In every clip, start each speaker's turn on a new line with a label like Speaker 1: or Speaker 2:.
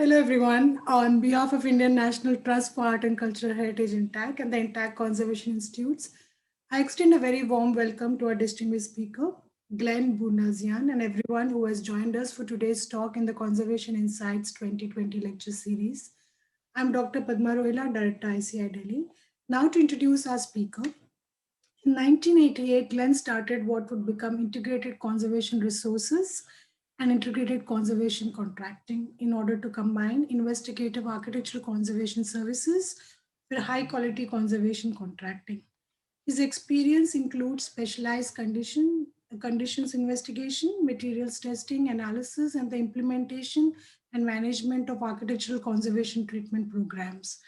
Speaker 1: Hello everyone. On behalf of Indian National Trust for Art and Cultural Heritage INTACH and the INTACH Conservation Institutes, I extend a very warm welcome to our distinguished speaker, Glenn Boornazian, and everyone who has joined us for today's talk in the Conservation Insights 2020 lecture series. I'm Dr. Padma Rohila, Director ICI Delhi. Now to introduce our speaker. In 1988, Glenn started what would become Integrated Conservation Resources and Integrated Conservation Contracting in order to combine investigative architectural conservation services with high quality conservation contracting. His experience includes specialized conditions investigation, materials testing, analysis, and the implementation and management of architectural conservation treatment programs.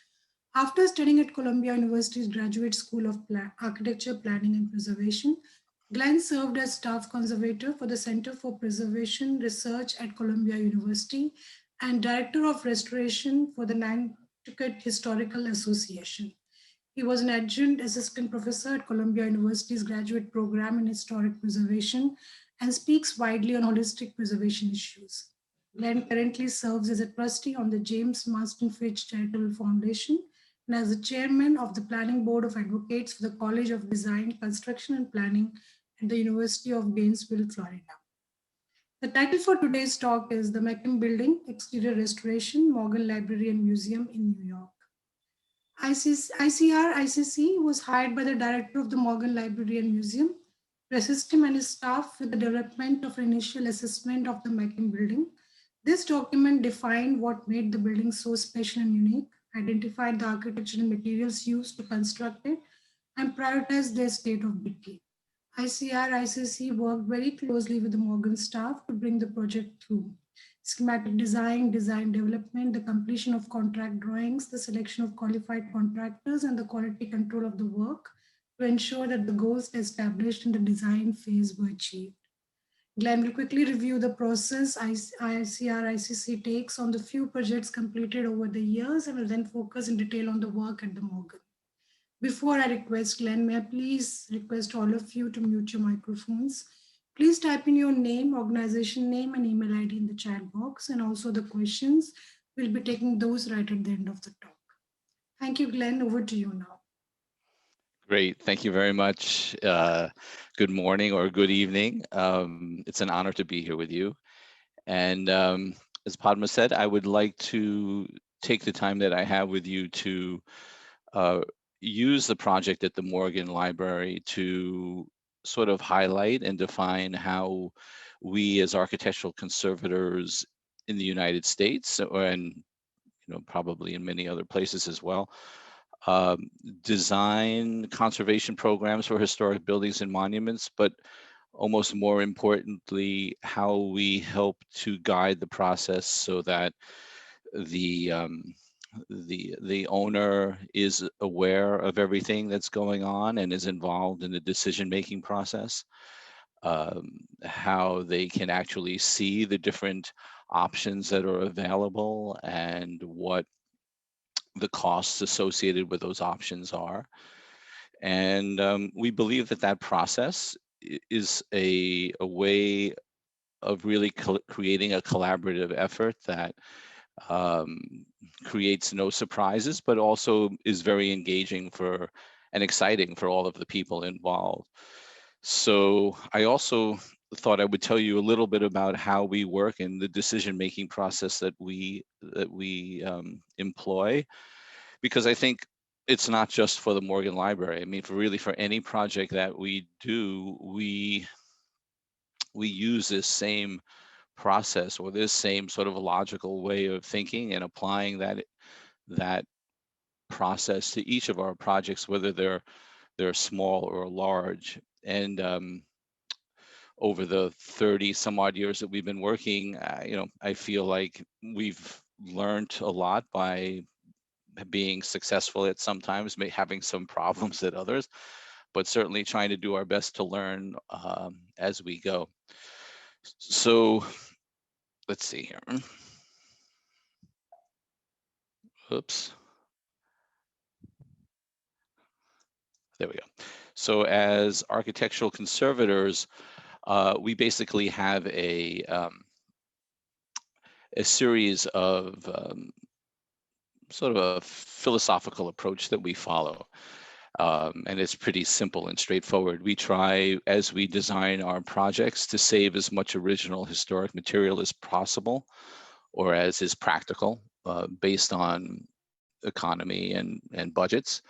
Speaker 1: After studying at Columbia University's Graduate School of Architecture, Planning and Preservation, Glenn served as staff conservator for the Center for Preservation Research at Columbia University and director of restoration for the Nantucket Historical Association. He was an adjunct assistant professor at Columbia University's graduate program in historic preservation and speaks widely on holistic preservation issues. Glenn currently serves as a trustee on the James Marston Fitch Charitable Foundation and as the chairman of the Planning Board of Advocates for the College of Design, Construction and Planning at the University of Gainesville, Florida. The title for today's talk is The McKim Building, Exterior Restoration, Morgan Library and Museum in New York. ICR-ICC was hired by the director of the Morgan Library and Museum to assist him and his staff with the development of an initial assessment of the McKim Building. This document defined what made the building so special and unique, identified the architectural materials used to construct it, and prioritized their state of decay. ICR-ICC worked very closely with the Morgan staff to bring the project through. Schematic design, design development, the completion of contract drawings, the selection of qualified contractors, and the quality control of the work to ensure that the goals established in the design phase were achieved. Glenn will quickly review the process ICR-ICC takes on the few projects completed over the years and will then focus in detail on the work at the Morgan. Before I request Glenn, may I please request all of you to mute your microphones. Please type in your name, organization name, and email ID in the chat box, and also the questions. We'll be taking those right at the end of the talk. Thank you, Glenn. Over to you now.
Speaker 2: Great, thank you very much. Good morning or good evening. It's an honor to be here with you. And as Padma said, I would like to take the time that I have with you to use the project at the Morgan Library to sort of highlight and define how we as architectural conservators in the United States, and probably in many other places as well, design conservation programs for historic buildings and monuments, but almost more importantly, how we help to guide the process so that the owner is aware of everything that's going on and is involved in the decision-making process, how they can actually see the different options that are available and what the costs associated with those options are. And we believe that that process is a way of really creating a collaborative effort that creates no surprises, but also is very engaging and exciting for all of the people involved. So I also thought I would tell you a little bit about how we work in the decision-making process that we employ, because I think it's not just for the Morgan Library. I mean, for any project that we do, we use this same process or this same sort of logical way of thinking and applying that process to each of our projects, whether they're small or large. And over the 30 some odd years that we've been working, I feel like we've learned a lot by being successful at sometimes, having some problems at others, but certainly trying to do our best to learn as we go. So let's see here. Oops. There we go. So as architectural conservators, we basically have a series of sort of a philosophical approach that we follow. And it's pretty simple and straightforward. We try, as we design our projects, to save as much original historic material as possible, or as is practical, based on economy and budgets.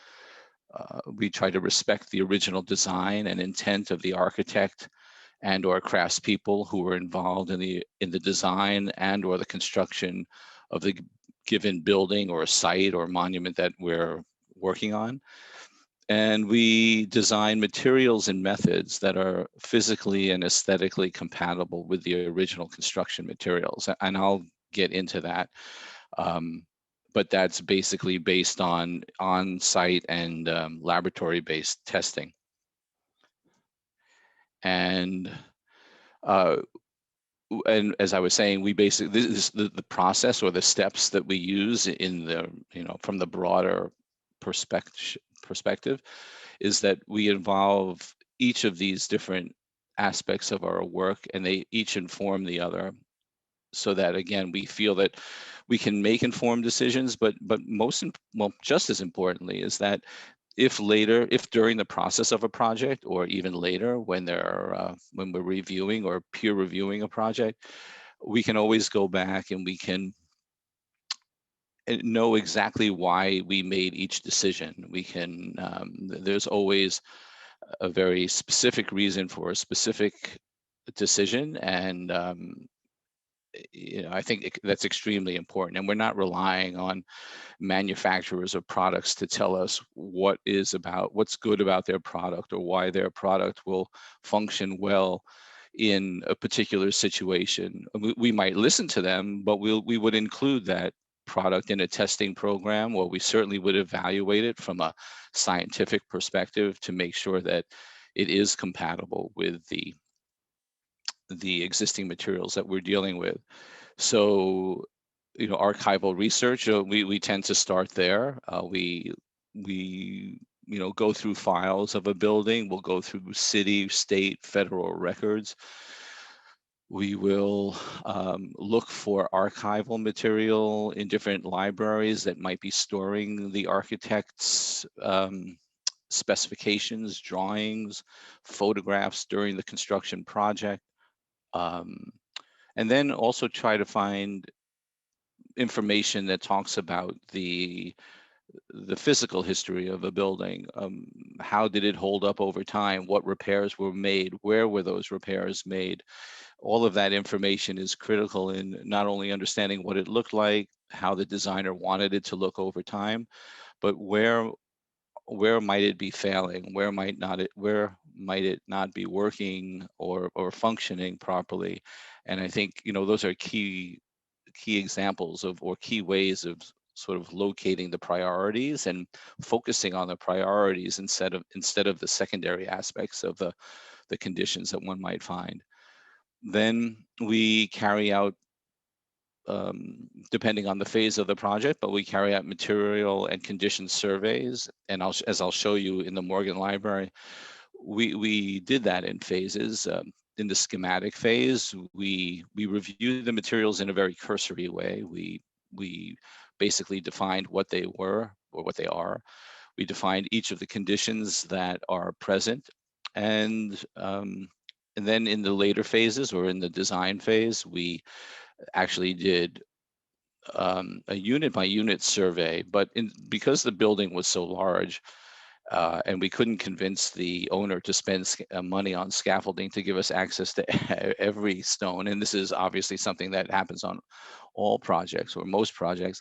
Speaker 2: We try to respect the original design and intent of the architect and or craftspeople who were involved in the design and or the construction of the given building or site or monument that we're working on. And we design materials and methods that are physically and aesthetically compatible with the original construction materials. And I'll get into that. But that's basically based on on-site and laboratory-based testing. And as I was saying, we basically, this is the process or the steps that we use in the, from the broader perspective, is that we involve each of these different aspects of our work, and they each inform the other, so that again we feel that we can make informed decisions. But just as importantly is that if during the process of a project, or even later when we're reviewing or peer reviewing a project, we can always go back and we can know exactly why we made each decision. We can, there's always a very specific reason for a specific decision, and I think that's extremely important. And we're not relying on manufacturers of products to tell us what's good about their product, or why their product will function well in a particular situation. We might listen to them, but we would include that product in a testing program, or we certainly would evaluate it from a scientific perspective to make sure that it is compatible with the existing materials that we're dealing with. So, archival research, we tend to start there. We go through files of a building. We'll go through city, state, federal records. We will look for archival material in different libraries that might be storing the architect's specifications, drawings, photographs during the construction project. And then also try to find information that talks about the physical history of a building. How did it hold up over time? What repairs were made? Where were those repairs made? All of that information is critical in not only understanding what it looked like, how the designer wanted it to look over time, but where might it be failing? Where might it not be working or functioning properly? And I think those are key examples or key ways of sort of locating the priorities and focusing on the priorities instead of the secondary aspects of the conditions that one might find. Then we carry out, depending on the phase of the project, but we carry out material and condition surveys. And as I'll show you in the Morgan Library, we did that in phases. In the schematic phase, we reviewed the materials in a very cursory way. We basically defined what they were or what they are. We defined each of the conditions that are present, and then in the later phases, or in the design phase, we actually did a unit by unit survey. But because the building was so large, and we couldn't convince the owner to spend money on scaffolding to give us access to every stone, and this is obviously something that happens on all projects or most projects,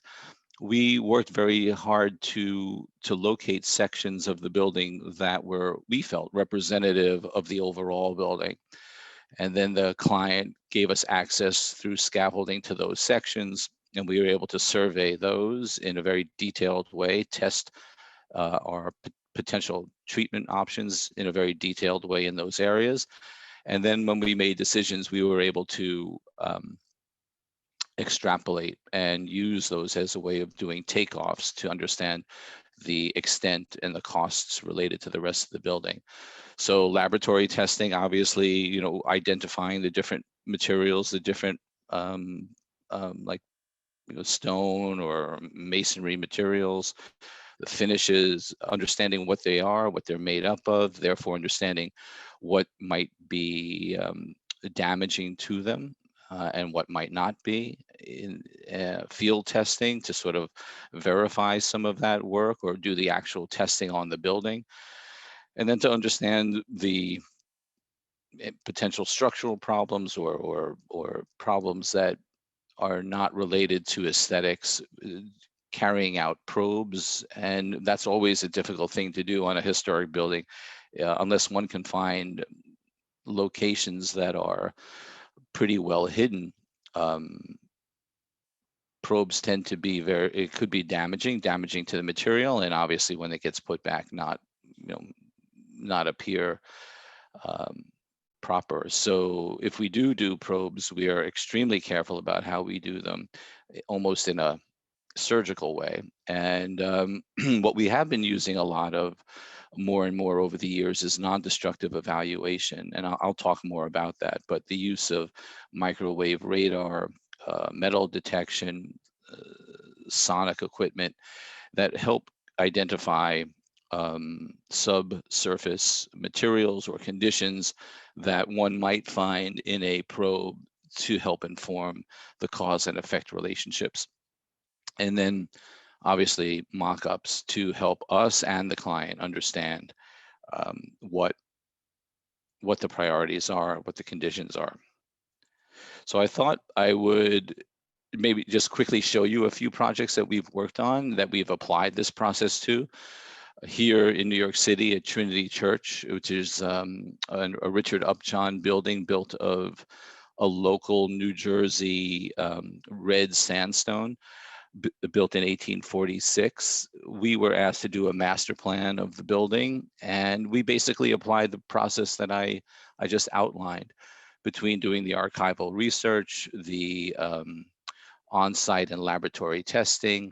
Speaker 2: we worked very hard to locate sections of the building that we felt representative of the overall building. And then the client gave us access through scaffolding to those sections, and we were able to survey those in a very detailed way, test our potential treatment options in a very detailed way in those areas. And then when we made decisions, we were able to extrapolate and use those as a way of doing takeoffs to understand the extent and the costs related to the rest of the building. So laboratory testing, obviously, identifying the different materials, the different like stone or masonry materials, the finishes, understanding what they are, what they're made up of, therefore understanding what might be damaging to them and what might not be. In field testing to sort of verify some of that work or do the actual testing on the building. And then to understand the potential structural problems or problems that are not related to aesthetics, carrying out probes. And that's always a difficult thing to do on a historic building, unless one can find locations that are pretty well hidden. Probes tend to be it could be damaging to the material, and obviously when it gets put back, not appear proper. So if we do probes, we are extremely careful about how we do them, almost in a surgical way. And what we have been using a lot of more and more over the years is non-destructive evaluation. And I'll talk more about that, but the use of microwave radar, metal detection, sonic equipment that help identify subsurface materials or conditions that one might find in a probe to help inform the cause and effect relationships. And then obviously mock-ups to help us and the client understand what the priorities are, what the conditions are. So I thought I would maybe just quickly show you a few projects that we've worked on that we've applied this process to. Here in New York City at Trinity Church, which is a Richard Upjohn building built of a local New Jersey red sandstone, built in 1846. We were asked to do a master plan of the building, and we basically applied the process that I just outlined between doing the archival research, the on-site and laboratory testing.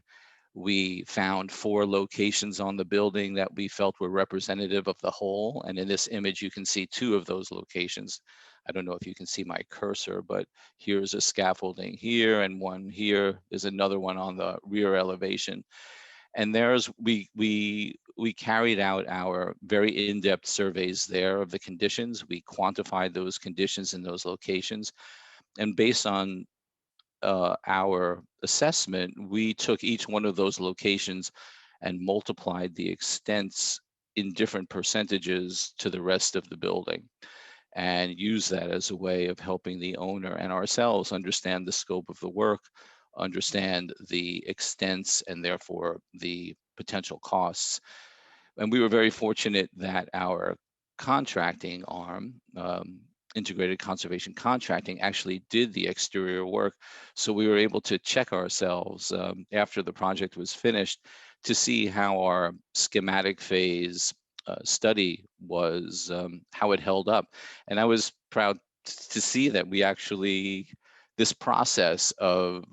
Speaker 2: We found 4 locations on the building that we felt were representative of the whole. And in this image, you can see 2 of those locations. I don't know if you can see my cursor, but here's a scaffolding here and one here. There's another one on the rear elevation. And we carried out our very in-depth surveys there of the conditions. We quantified those conditions in those locations. And based on our assessment, we took each one of those locations and multiplied the extents in different percentages to the rest of the building, and use that as a way of helping the owner and ourselves understand the scope of the work, understand the extents, and therefore the potential costs. And we were very fortunate that our contracting arm, integrated conservation contracting, actually did the exterior work. So we were able to check ourselves after the project was finished to see how our schematic phase study was, how it held up. And I was proud to see that we actually, this process of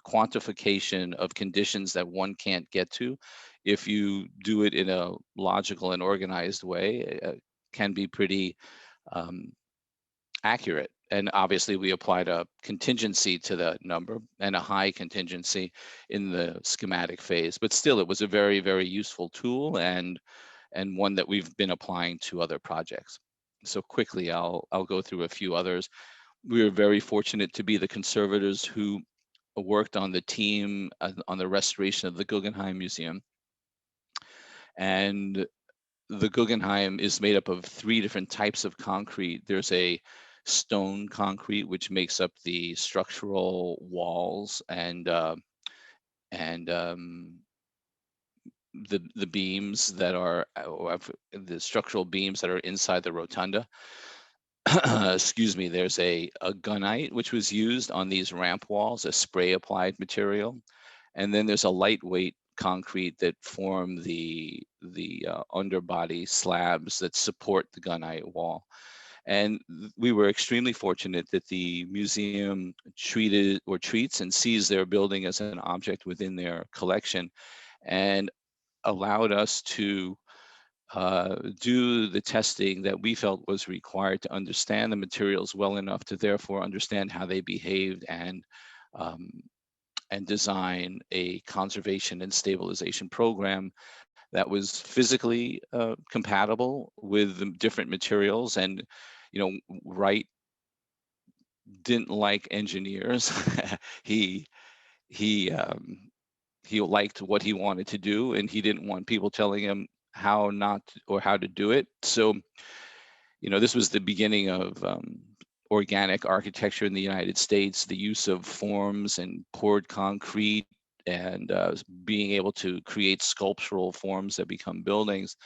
Speaker 2: quantification of conditions that one can't get to, if you do it in a logical and organized way, can be pretty accurate. And obviously we applied a contingency to that number and a high contingency in the schematic phase, but still it was a very, very useful tool and one that we've been applying to other projects. So quickly, I'll go through a few others. We were very fortunate to be the conservators who worked on the team on the restoration of the Guggenheim Museum. And the Guggenheim is made up of 3 different types of concrete. There's a stone concrete, which makes up the structural walls and the beams that are the structural beams that are inside the rotunda. Excuse me. There's a gunite, which was used on these ramp walls, a spray applied material. And then there's a lightweight concrete that form the underbody slabs that support the gunite wall. And we were extremely fortunate that the museum treats and sees their building as an object within their collection, and allowed us to do the testing that we felt was required to understand the materials well enough to therefore understand how they behaved and and design a conservation and stabilization program that was physically compatible with the different materials. And Wright didn't like engineers. he he um, he liked what he wanted to do, and he didn't want people telling him how not to, or how to do it. So this was the beginning of organic architecture in the United States, the use of forms and poured concrete, and being able to create sculptural forms that become buildings.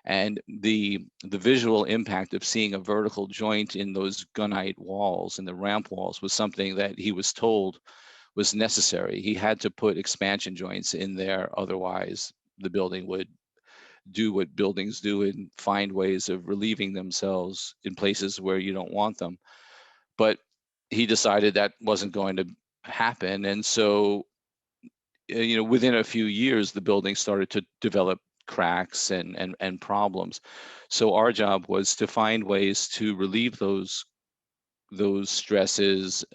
Speaker 2: And the visual impact of seeing a vertical joint in those gunite walls and the ramp walls was something that he was told was necessary. He had to put expansion joints in there, otherwise the building would do what buildings do and find ways of relieving themselves in places where you don't want them. But he decided that wasn't going to happen. And so, within a few years, the building started to develop cracks and problems. So our job was to find ways to relieve those stresses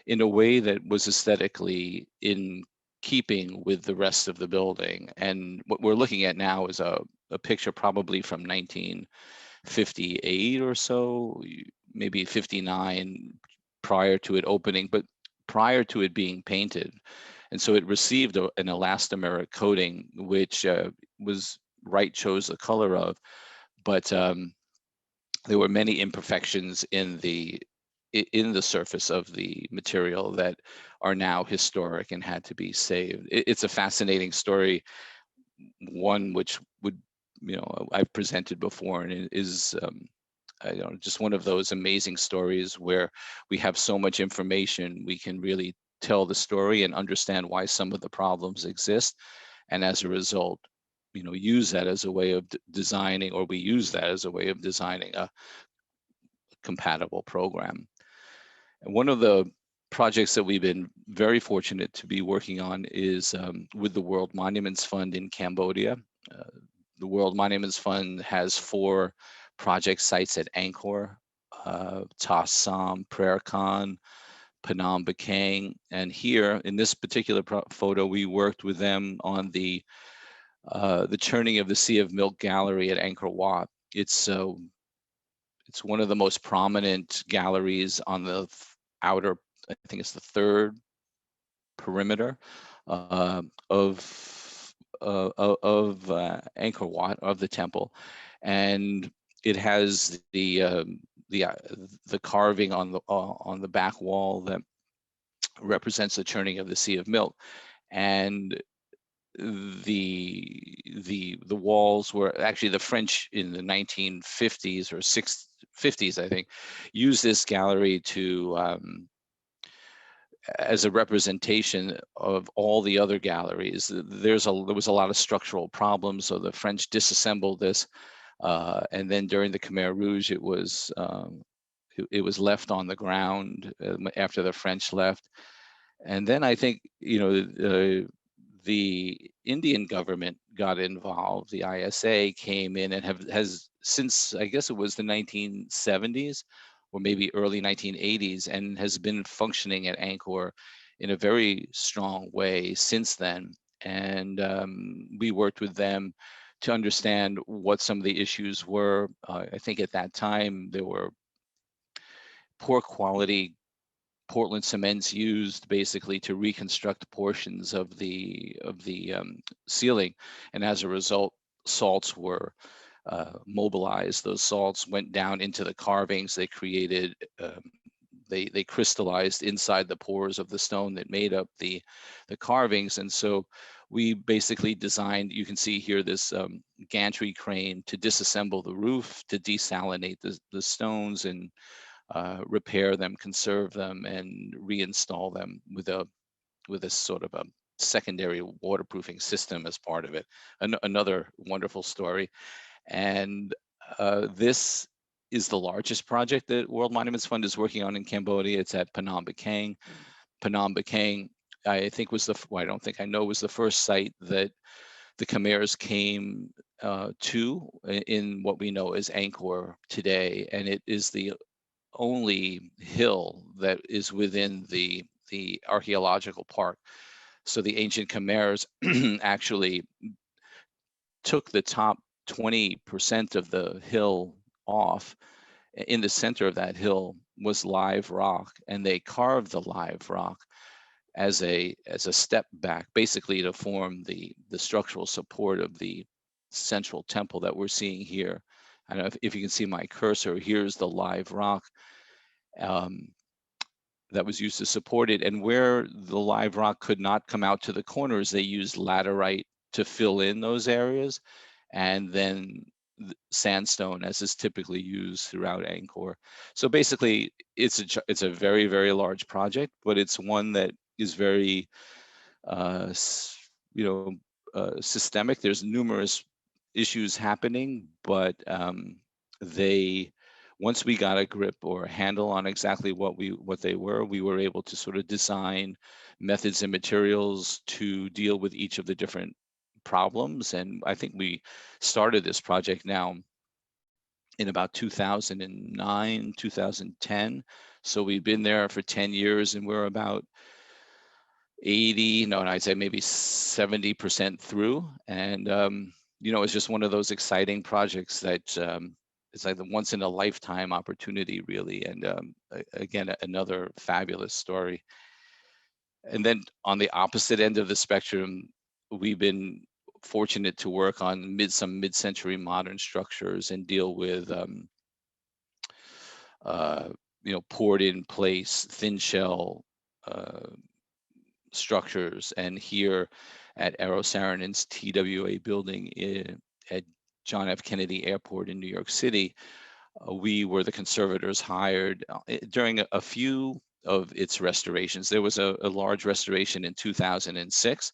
Speaker 2: in a way that was aesthetically in keeping with the rest of the building. And what we're looking at now is a picture probably from 1958 or so, maybe 59, prior to it opening, but prior to it being painted. And so it received an elastomeric coating, which was Wright chose the color of, but there were many imperfections in the surface of the material that are now historic and had to be saved. It's a fascinating story, one which would, I've presented before, and it is just one of those amazing stories where we have so much information, we can really tell the story and understand why some of the problems exist, and as a result, use that as a way of designing, or we use that as a way of designing a compatible program. And one of the projects that we've been very fortunate to be working on is with the World Monuments Fund in Cambodia. The World Monuments Fund has 4 project sites at Angkor, Ta Sam, Prair Khan, Phnom Penh, and here in this particular photo, we worked with them on the Churning of the Sea of Milk Gallery at Angkor Wat. It's one of the most prominent galleries on the outer, I think it's the 3rd perimeter of Angkor Wat, of the temple, and it has the carving on the back wall that represents the churning of the Sea of Milk, and the walls were actually, the French in the 1950s or 50s, I think, used this gallery to as a representation of all the other galleries. There was a lot of structural problems, so the French disassembled this, and then during the Khmer Rouge, it was left on the ground after the French left. And then I think the Indian government got involved. The ISA came in and has since, I guess it was the 1970s or maybe early 1980s, and has been functioning at Angkor in a very strong way since then. And we worked with them to understand what some of the issues were. I think at that time there were poor quality Portland cements used basically to reconstruct portions of the ceiling, and as a result, salts were mobilized. Those salts went down into the carvings. They created, they crystallized inside the pores of the stone that made up the carvings, and so we basically designed. You can see here this gantry crane to disassemble the roof, to desalinate the stones and repair them, conserve them, and reinstall them with a sort of a secondary waterproofing system as part of it. Another wonderful story. And this is the largest project that World Monuments Fund is working on in Cambodia. It's at Phnom Penh. Phnom Penh, I think was I don't think I know, was the first site that the Khmers came to in what we know as Angkor today, and it is the only hill that is within the the archaeological park. So the ancient Khmers actually took the top 20% of the hill off. In the center of that hill was live rock, and they carved the live rock as a step back, basically to form the structural support of the central temple that we're seeing here. I don't know if you can see my cursor. Here's the live rock that was used to support it, and where the live rock could not come out to the corners, they used laterite to fill in those areas, and then sandstone, as is typically used throughout Angkor. So basically, it's a very, very large project, but it's one that is very, systemic. There's numerous issues happening, but once we got a grip or a handle on exactly what they were, we were able to sort of design methods and materials to deal with each of the different problems. And I think we started this project now in about 2009, 2010. So we've been there for 10 years, and we're about 80, no, I'd say maybe 70% through. And, it's just one of those exciting projects that it's like the once in a lifetime opportunity, really. And again, another fabulous story. And then on the opposite end of the spectrum, we've been fortunate to work on some mid-century modern structures and deal with poured in place thin shell structures. And here at Aero Saarinen's TWA building at John F. Kennedy Airport in New York City, we were the conservators hired during a few of its restorations. There was a large restoration in 2006.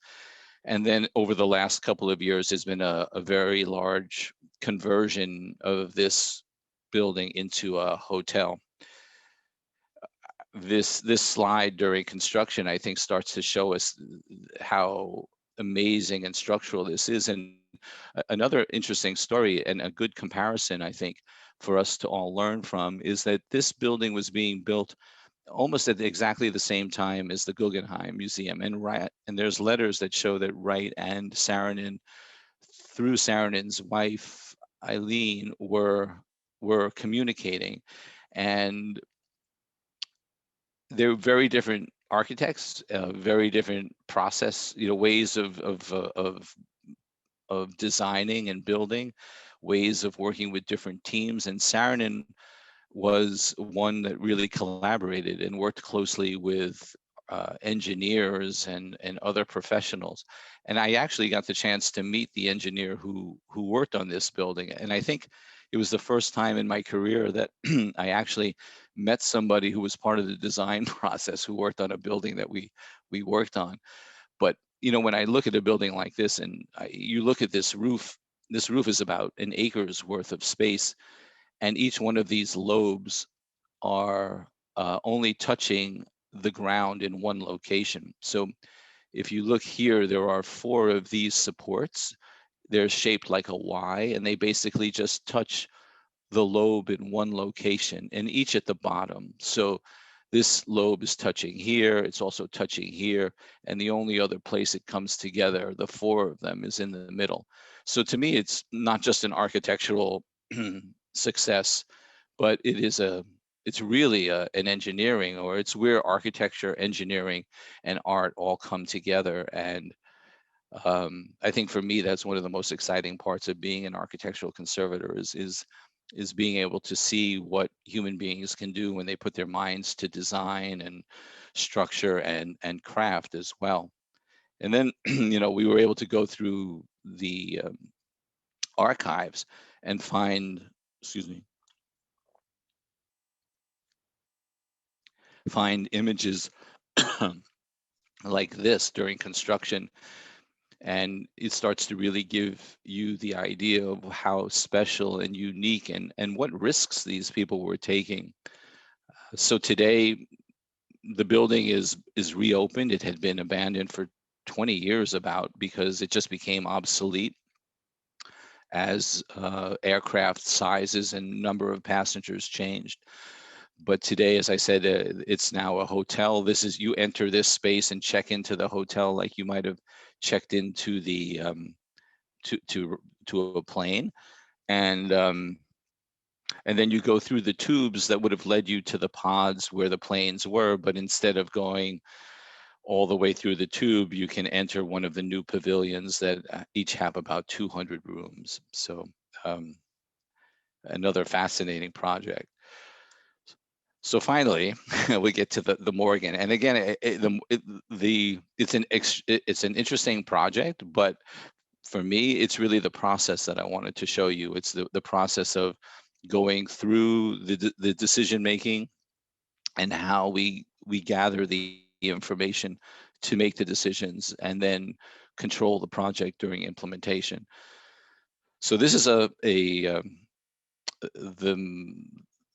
Speaker 2: And then over the last couple of years, there's been a very large conversion of this building into a hotel. This slide during construction, I think, starts to show us how amazing and structural this is. And another interesting story and a good comparison, I think, for us to all learn from is that this building was being built almost at exactly the same time as the Guggenheim Museum. And there's letters that show that Wright and Saarinen, through Saarinen's wife, Eileen, were communicating. And they're very different architects, very different process, ways of designing and building, ways of working with different teams. And Saarinen was one that really collaborated and worked closely with engineers and other professionals. And I actually got the chance to meet the engineer who worked on this building. And I think it was the first time in my career that I actually met somebody who was part of the design process, who worked on a building that we worked on. But when I look at a building like this, and you look at this roof is about an acre's worth of space, and each one of these lobes are only touching the ground in one location. So if you look here, there are 4 of these supports. They're shaped like a Y, and they basically just touch the lobe in one location, and each at the bottom. So this lobe is touching here, it's also touching here, and the only other place it comes together, the 4 of them, is in the middle. So to me, it's not just an architectural success, but it's really an engineering, or it's where architecture, engineering, and art all come together. And I think for me, that's one of the most exciting parts of being an architectural conservator is being able to see what human beings can do when they put their minds to design and structure and craft as well. And then, we were able to go through the archives and find images like this during construction. And it starts to really give you the idea of how special and unique and what risks these people were taking. So today, the building is reopened. It had been abandoned for 20 years because it just became obsolete as aircraft sizes and number of passengers changed. But today, as I said, it's now a hotel. This is, you enter this space and check into the hotel like you might have checked into the to a plane, and then you go through the tubes that would have led you to the pods where the planes were, but instead of going all the way through the tube, you can enter one of the new pavilions that each have about 200 rooms. So another fascinating project. So finally, we get to the Morgan, and again, it's an interesting project, but for me, it's really the process that I wanted to show you. It's the process of going through the decision making and how we gather the information to make the decisions and then control the project during implementation. So this is the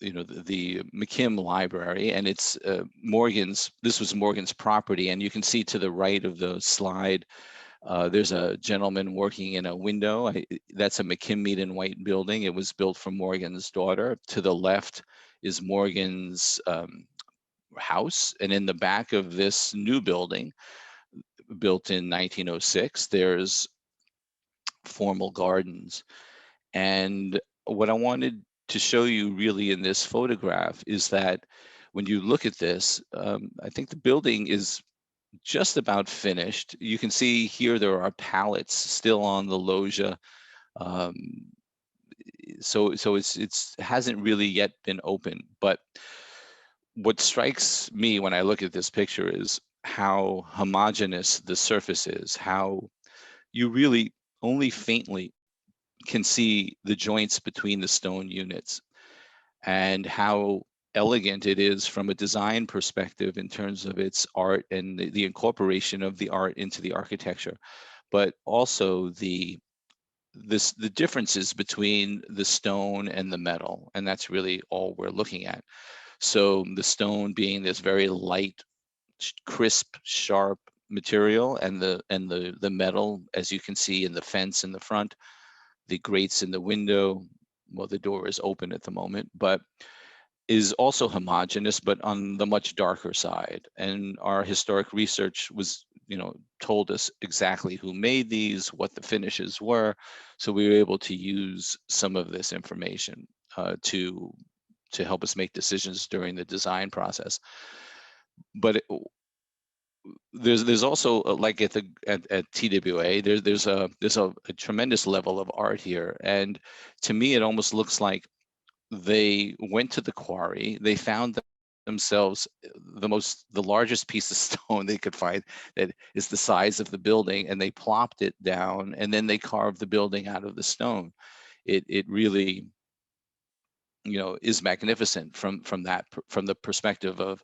Speaker 2: McKim library, and it's this was Morgan's property, and you can see to the right of the slide there's a gentleman working in a window. That's a McKim White building. It was built for Morgan's daughter. To the left is Morgan's house, and in the back of this new building, built in 1906, there's formal gardens. And what I wanted to show you really in this photograph is that when you look at this, I think the building is just about finished. You can see here there are pallets still on the loggia. So it hasn't really yet been open. But what strikes me when I look at this picture is how homogeneous the surface is, how you really only faintly can see the joints between the stone units, and how elegant it is from a design perspective in terms of its art and the incorporation of the art into the architecture, but also the differences between the stone and the metal, and that's really all we're looking at. So the stone being this very light, crisp, sharp material, and the metal, as you can see in the fence in the front, the grates in the window. Well, the door is open at the moment, but is also homogeneous, but on the much darker side. And our historic research was, told us exactly who made these, what the finishes were. So we were able to use some of this information to help us make decisions during the design process. But there's also like at TWA, there's a tremendous level of art here, and to me it almost looks like they went to the quarry, they found themselves the largest piece of stone they could find that is the size of the building, and they plopped it down, and then they carved the building out of the stone. It really, is magnificent from the perspective of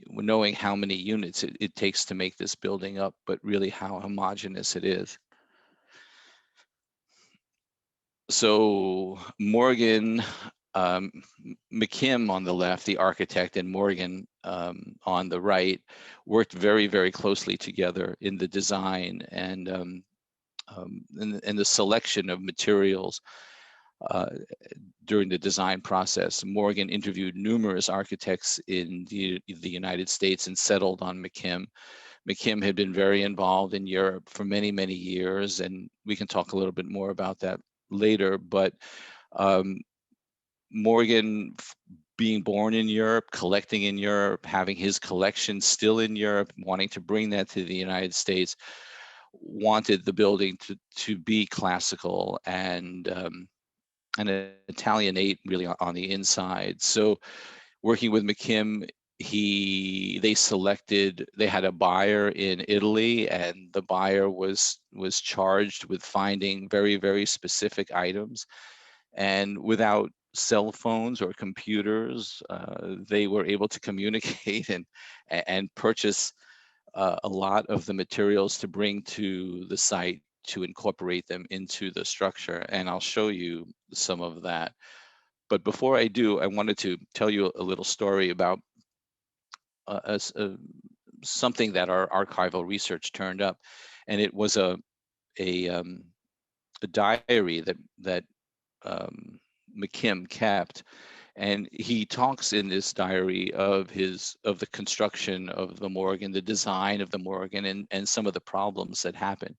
Speaker 2: knowing how many units it takes to make this building up, but really how homogeneous it is. So Morgan, McKim on the left, the architect, and Morgan on the right, worked very, very closely together in the design and the selection of materials during the design process. Morgan interviewed numerous architects in the United States and settled on McKim. McKim had been very involved in Europe for many, many years, and we can talk a little bit more about that later. But Morgan, being born in Europe, collecting in Europe, having his collection still in Europe, wanting to bring that to the United States, wanted the building to be classical and Italianate really on the inside. So working with McKim, they had a buyer in Italy, and the buyer was charged with finding very, very specific items. And without cell phones or computers, they were able to communicate and purchase a lot of the materials to bring to the site to incorporate them into the structure. And I'll show you some of that. But before I do, I wanted to tell you a little story about something that our archival research turned up. And it was a diary that McKim kept. And he talks in this diary of the construction of the morgue and the design of the morgue and some of the problems that happened.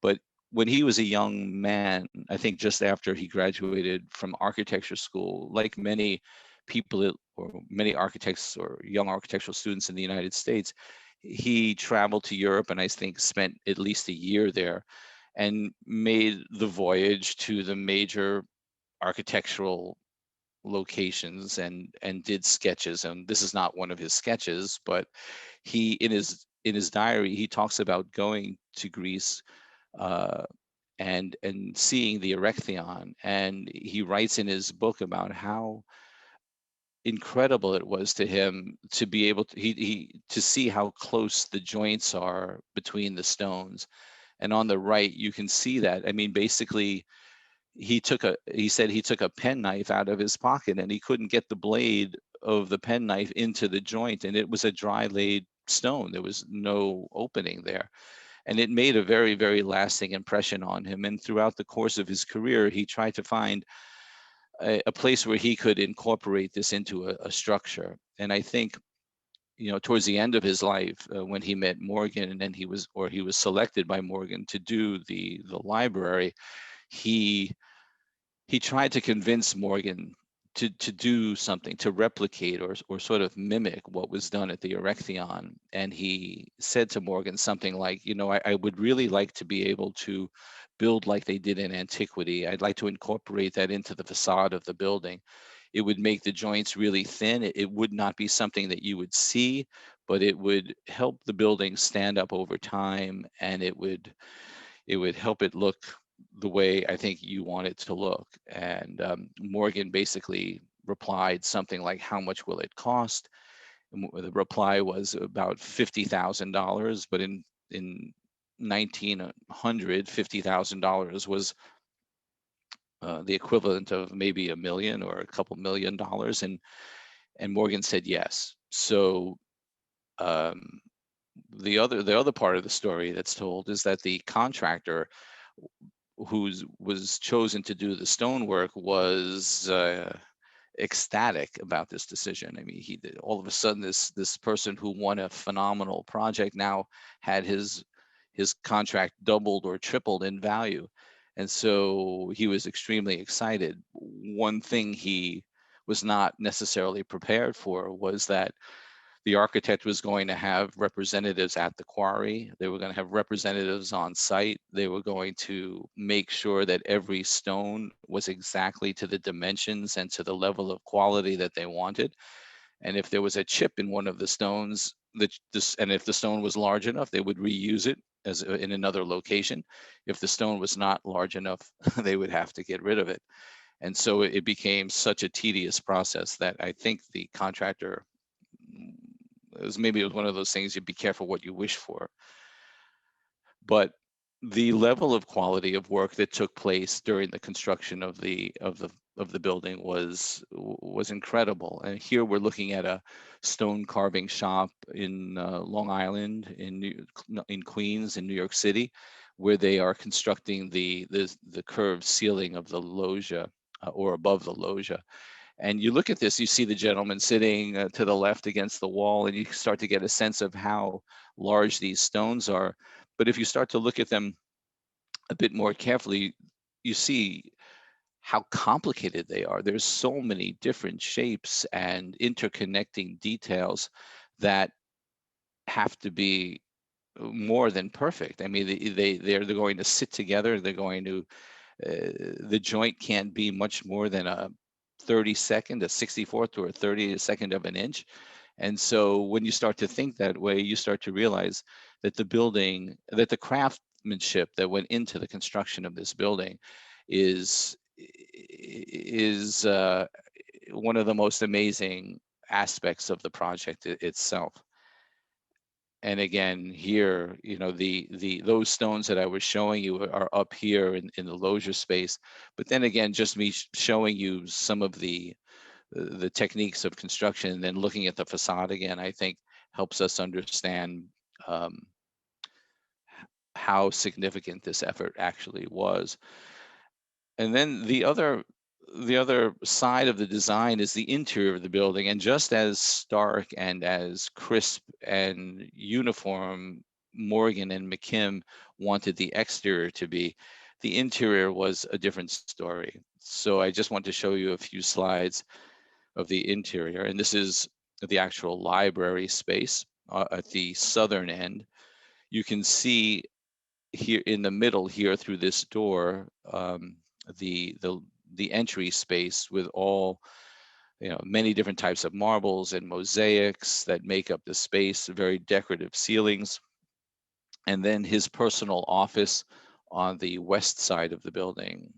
Speaker 2: But when he was a young man, I think just after he graduated from architecture school, like many people or many architects or young architectural students in the United States, he traveled to Europe and I think spent at least a year there and made the voyage to the major architectural locations and did sketches. And this is not one of his sketches, but he in his diary he talks about going to Greece uh, and seeing the Erechtheion, and he writes in his book about how incredible it was to him to be able to to see how close the joints are between the stones. And on the right you can see that, I mean, basically he said he took a penknife out of his pocket and he couldn't get the blade of the penknife into the joint, and it was a dry laid stone, there was no opening there. And it made a very, very lasting impression on him. And throughout the course of his career, he tried to find a place where he could incorporate this into a structure. And I think, you know, towards the end of his life, when he met Morgan and then he was selected by Morgan to do the library, he he tried to convince Morgan to do something, to replicate or sort of mimic what was done at the Erechtheion. And he said to Morgan something like, you know, I would really like to be able to build like they did in antiquity. I'd like to incorporate that into the facade of the building. It would make the joints really thin. It would not be something that you would see, but it would help the building stand up over time, and it would help it look the way I think you want it to look. And Morgan basically replied something like, "How much will it cost?" And the reply was about $50,000, but in 1900, $50,000 was the equivalent of maybe a million or a couple $1 million, and Morgan said yes. So um, the other part of the story that's told is that the contractor who was chosen to do the stonework was ecstatic about this decision. I mean, all of a sudden this person who won a phenomenal project now had his contract doubled or tripled in value, and so he was extremely excited. One thing he was not necessarily prepared for was that the architect was going to have representatives at the quarry. They were going to have representatives on site. They were going to make sure that every stone was exactly to the dimensions and to the level of quality that they wanted. And if there was a chip in one of the stones, and if the stone was large enough, they would reuse it as in another location. If the stone was not large enough, they would have to get rid of it. And so it became such a tedious process that I think the contractor, maybe it was one of those things, you be careful what you wish for. But the level of quality of work that took place during the construction of the building was incredible. And here we're looking at a stone carving shop in Long Island, in Queens, in New York City, where they are constructing the curved ceiling of the loggia, or above the loggia. And you look at this, you see the gentleman sitting to the left against the wall, and you start to get a sense of how large these stones are. But if you start to look at them a bit more carefully, you see how complicated they are. There's so many different shapes and interconnecting details that have to be more than perfect. I mean, they're going to sit together. They're going to the joint can't be much more than a 32nd, a 64th, or a 30th of an inch. And so when you start to think that way, you start to realize that the craftsmanship that went into the construction of this building is one of the most amazing aspects of the project itself. And again, here, you know, those stones that I was showing you are up here in the loggia space. But then again, just me showing you some of the techniques of construction and then looking at the facade again, I think helps us understand um, how significant this effort actually was. And then the other side of the design is the interior of the building, and just as stark and as crisp and uniform Morgan and McKim wanted the exterior to be, the interior was a different story. So I just want to show you a few slides of the interior, and this is the actual library space at the southern end. You can see here in the middle here through this door, the entry space with all, many different types of marbles and mosaics that make up the space, very decorative ceilings, and then his personal office on the west side of the building.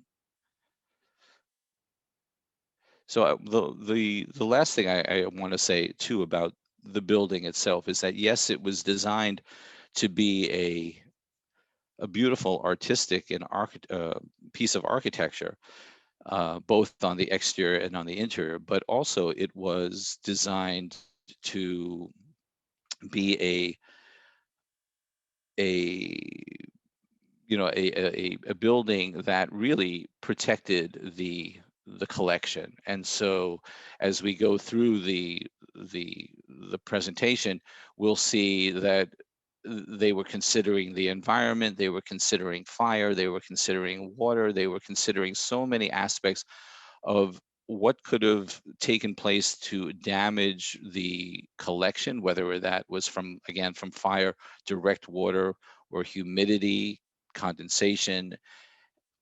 Speaker 2: So the last thing I want to say too about the building itself is that yes, it was designed to be a beautiful artistic and piece of architecture, both on the exterior and on the interior, but also it was designed to be a building that really protected the collection. And so as we go through the presentation, we'll see that they were considering the environment, they were considering fire, they were considering water, they were considering so many aspects of what could have taken place to damage the collection, whether that was from fire, direct water, or humidity, condensation.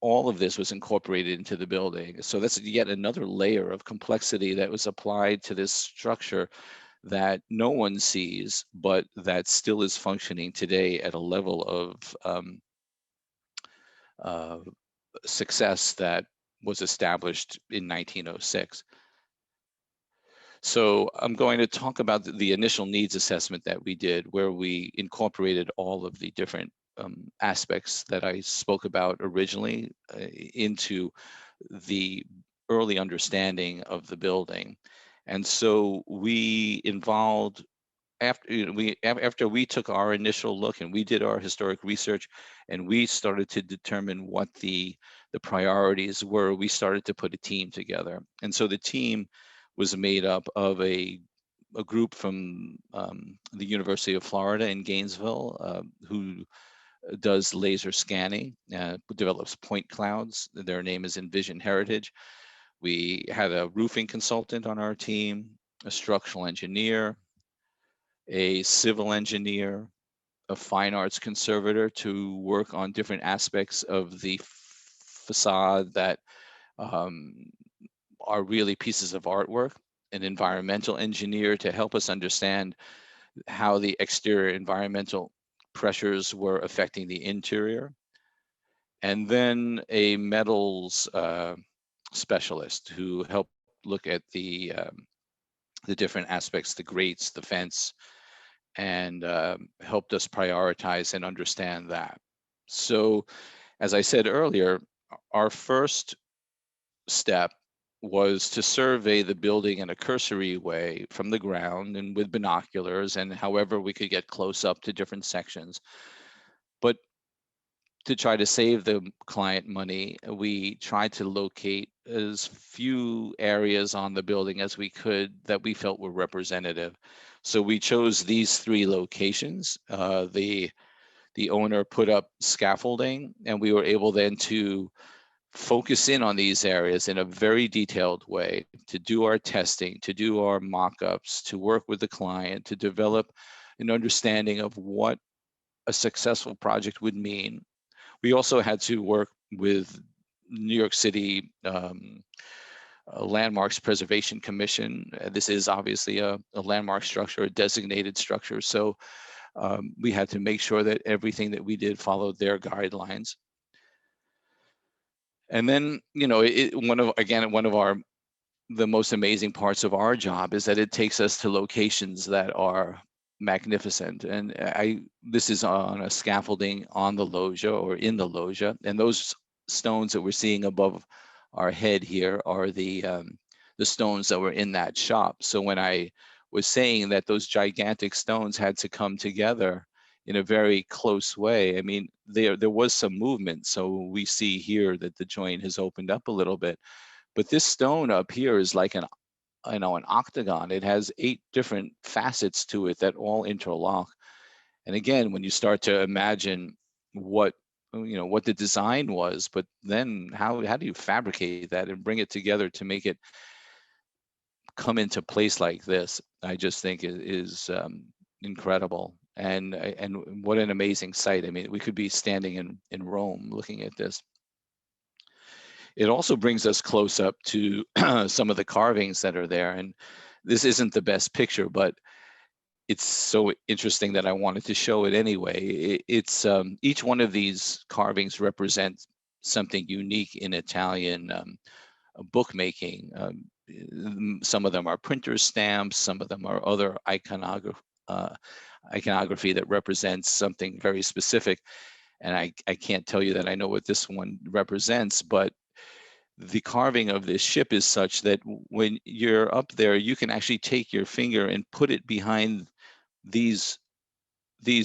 Speaker 2: All of this was incorporated into the building. So that's yet another layer of complexity that was applied to this structure that no one sees, but that still is functioning today at a level of success that was established in 1906. So I'm going to talk about the initial needs assessment that we did, where we incorporated all of the different aspects that I spoke about originally into the early understanding of the building. And so we involved, after we took our initial look and we did our historic research and we started to determine what the priorities were, we started to put a team together. And so the team was made up of a group from the University of Florida in Gainesville, who does laser scanning, develops point clouds. Their name is Envision Heritage. We had a roofing consultant on our team, a structural engineer, a civil engineer, a fine arts conservator to work on different aspects of the facade that are really pieces of artwork, an environmental engineer to help us understand how the exterior environmental pressures were affecting the interior, and then a metals specialist who helped look at the different aspects, the grates, the fence, and helped us prioritize and understand that. So, as I said earlier, our first step was to survey the building in a cursory way from the ground and with binoculars and however we could get close up to different sections. But to try to save the client money, we tried to locate as few areas on the building as we could that we felt were representative. So we chose these three locations. The owner put up scaffolding, and we were able then to focus in on these areas in a very detailed way, to do our testing, to do our mock-ups, to work with the client, to develop an understanding of what a successful project would mean. We also had to work with New York City Landmarks Preservation Commission. This is obviously a landmark structure, a designated structure. So we had to make sure that everything that we did followed their guidelines. And then, one of the most amazing parts of our job is that it takes us to locations that are magnificent. And this is on a scaffolding on the loggia or in the loggia. And those stones that we're seeing above our head here are the stones that were in that shop. So when I was saying that those gigantic stones had to come together in a very close way, I mean, there was some movement. So we see here that the joint has opened up a little bit, But this stone up here is like an octagon. It has 8 different facets to it that all interlock. And again, when you start to imagine what what the design was, but then how do you fabricate that and bring it together to make it come into place like this, I just think is incredible. And what an amazing sight. I mean, we could be standing in Rome looking at this. It also brings us close up to some of the carvings that are there. And this isn't the best picture, but it's so interesting that I wanted to show it anyway. It's each one of these carvings represents something unique in Italian bookmaking. Some of them are printer's stamps, some of them are other iconography that represents something very specific. And I can't tell you that I know what this one represents, but the carving of this ship is such that when you're up there, you can actually take your finger and put it behind these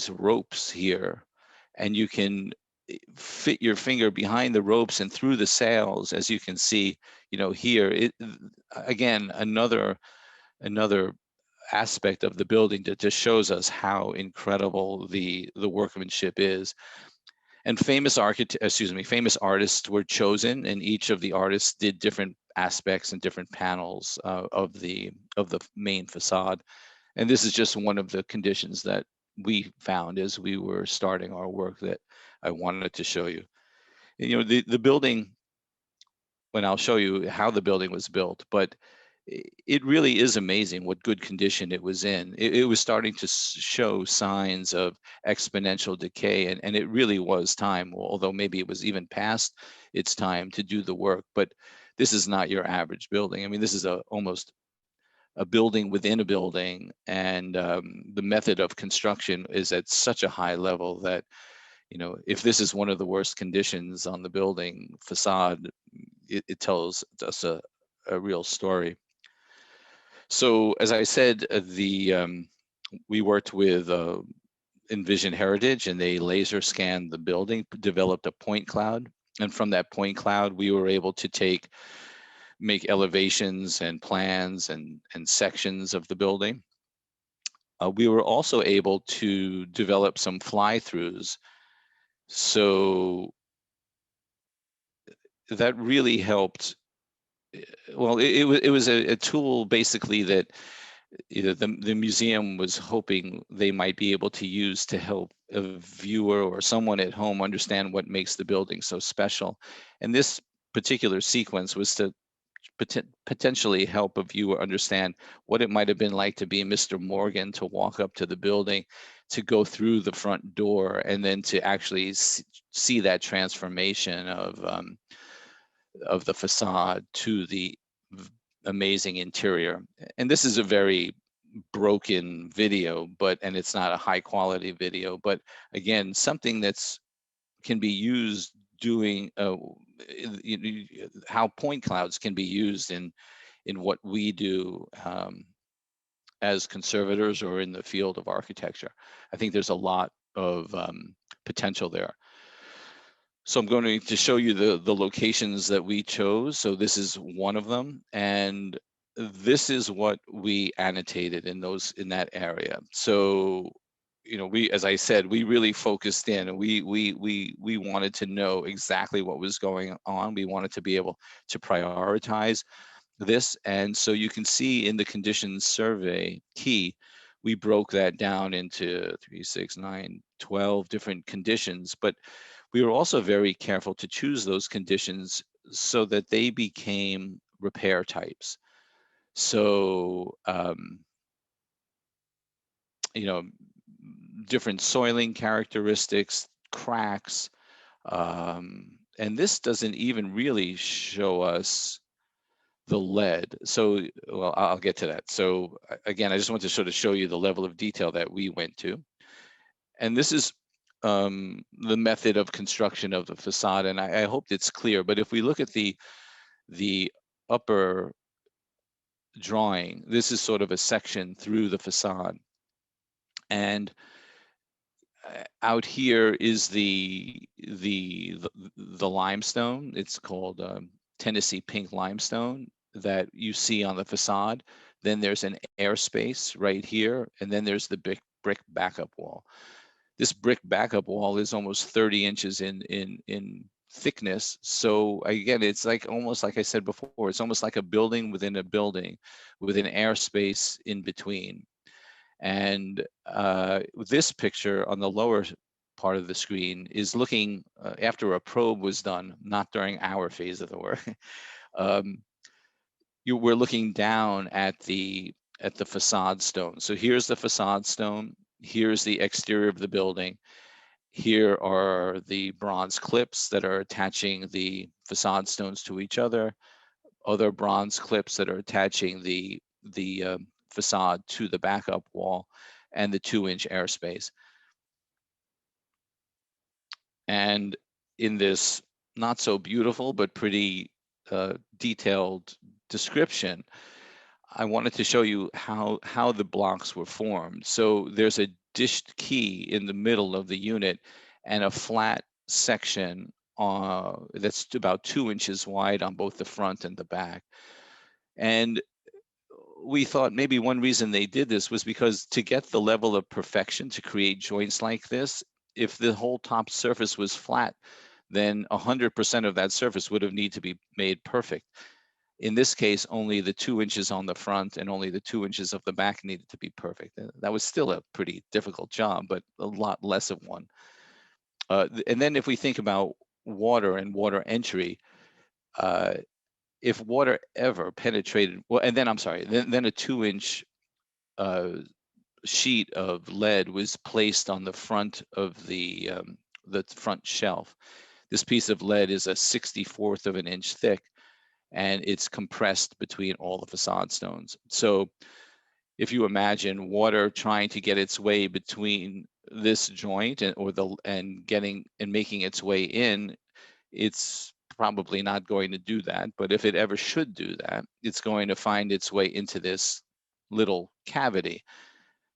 Speaker 2: ropes here, and you can fit your finger behind the ropes and through the sails, as you can see, here. Again, another aspect of the building that just shows us how incredible the workmanship is. And famous artists were chosen, and each of the artists did different aspects and different panels of the main facade. And this is just one of the conditions that we found as we were starting our work that I wanted to show you. And, the building, when I'll show you how the building was built, but it really is amazing what good condition it was in. It was starting to show signs of exponential decay, and it really was time, although maybe it was even past its time to do the work. But this is not your average building. I mean, this is almost a building within a building, and the method of construction is at such a high level that, if this is one of the worst conditions on the building facade, it tells us a real story. So, as I said, we worked with Envision Heritage, and they laser scanned the building, developed a point cloud, and from that point cloud, we were able to make elevations and plans and sections of the building. We were also able to develop some fly-throughs. So that really helped. Well, it was a tool basically that the museum was hoping they might be able to use to help a viewer or someone at home understand what makes the building so special. And this particular sequence was to potentially help a viewer understand what it might have been like to be Mr. Morgan, to walk up to the building, to go through the front door, and then to actually see that transformation of the facade to the amazing interior. And this is a very broken video, and it's not a high quality video, but again, something that's can be used doing how point clouds can be used in what we do as conservators or in the field of architecture. I think there's a lot of potential there. So I'm going to show you the locations that we chose. So this is one of them, and this is what we annotated in that area. So, as I said, we really focused in, and we wanted to know exactly what was going on. We wanted to be able to prioritize this. And so you can see in the conditions survey key, we broke that down into 3, 6, 9, 12 different conditions, but we were also very careful to choose those conditions so that they became repair types. So, different soiling characteristics, cracks, and this doesn't even really show us the lead. So, well, I'll get to that. So again, I just want to sort of show you the level of detail that we went to. And this is the method of construction of the facade, and I hope it's clear. But if we look at the upper drawing, this is sort of a section through the facade, and out here is the limestone. It's called Tennessee pink limestone that you see on the facade. Then there's an airspace right here, and then there's the brick backup wall. This brick backup wall is almost 30 inches in thickness. So again, it's like almost like I said before, it's almost like a building within a building with an airspace in between. And this picture on the lower part of the screen is looking after a probe was done, not during our phase of the work. We're looking down at the facade stone. So here's the facade stone. Here's the exterior of the building. Here are the bronze clips that are attaching the facade stones to each other. Other bronze clips that are attaching the facade to the backup wall, and the 2-inch airspace. And in this not so beautiful but pretty detailed description, I wanted to show you how the blocks were formed. So there's a dished key in the middle of the unit and a flat section that's about 2 inches wide on both the front and the back. And we thought maybe one reason they did this was because to get the level of perfection to create joints like this, if the whole top surface was flat, then 100% of that surface would have need to be made perfect. In this case, only the 2 inches on the front and only the 2 inches of the back needed to be perfect. That was still a pretty difficult job, but a lot less of one. And then if we think about water and water entry, if water ever penetrated, well, and then I'm sorry, then a 2-inch sheet of lead was placed on the front of the front shelf. This piece of lead is a 64th of an inch thick, and it's compressed between all the facade stones. So if you imagine water trying to get its way between this joint and making its way in, it's probably not going to do that. But if it ever should do that, it's going to find its way into this little cavity.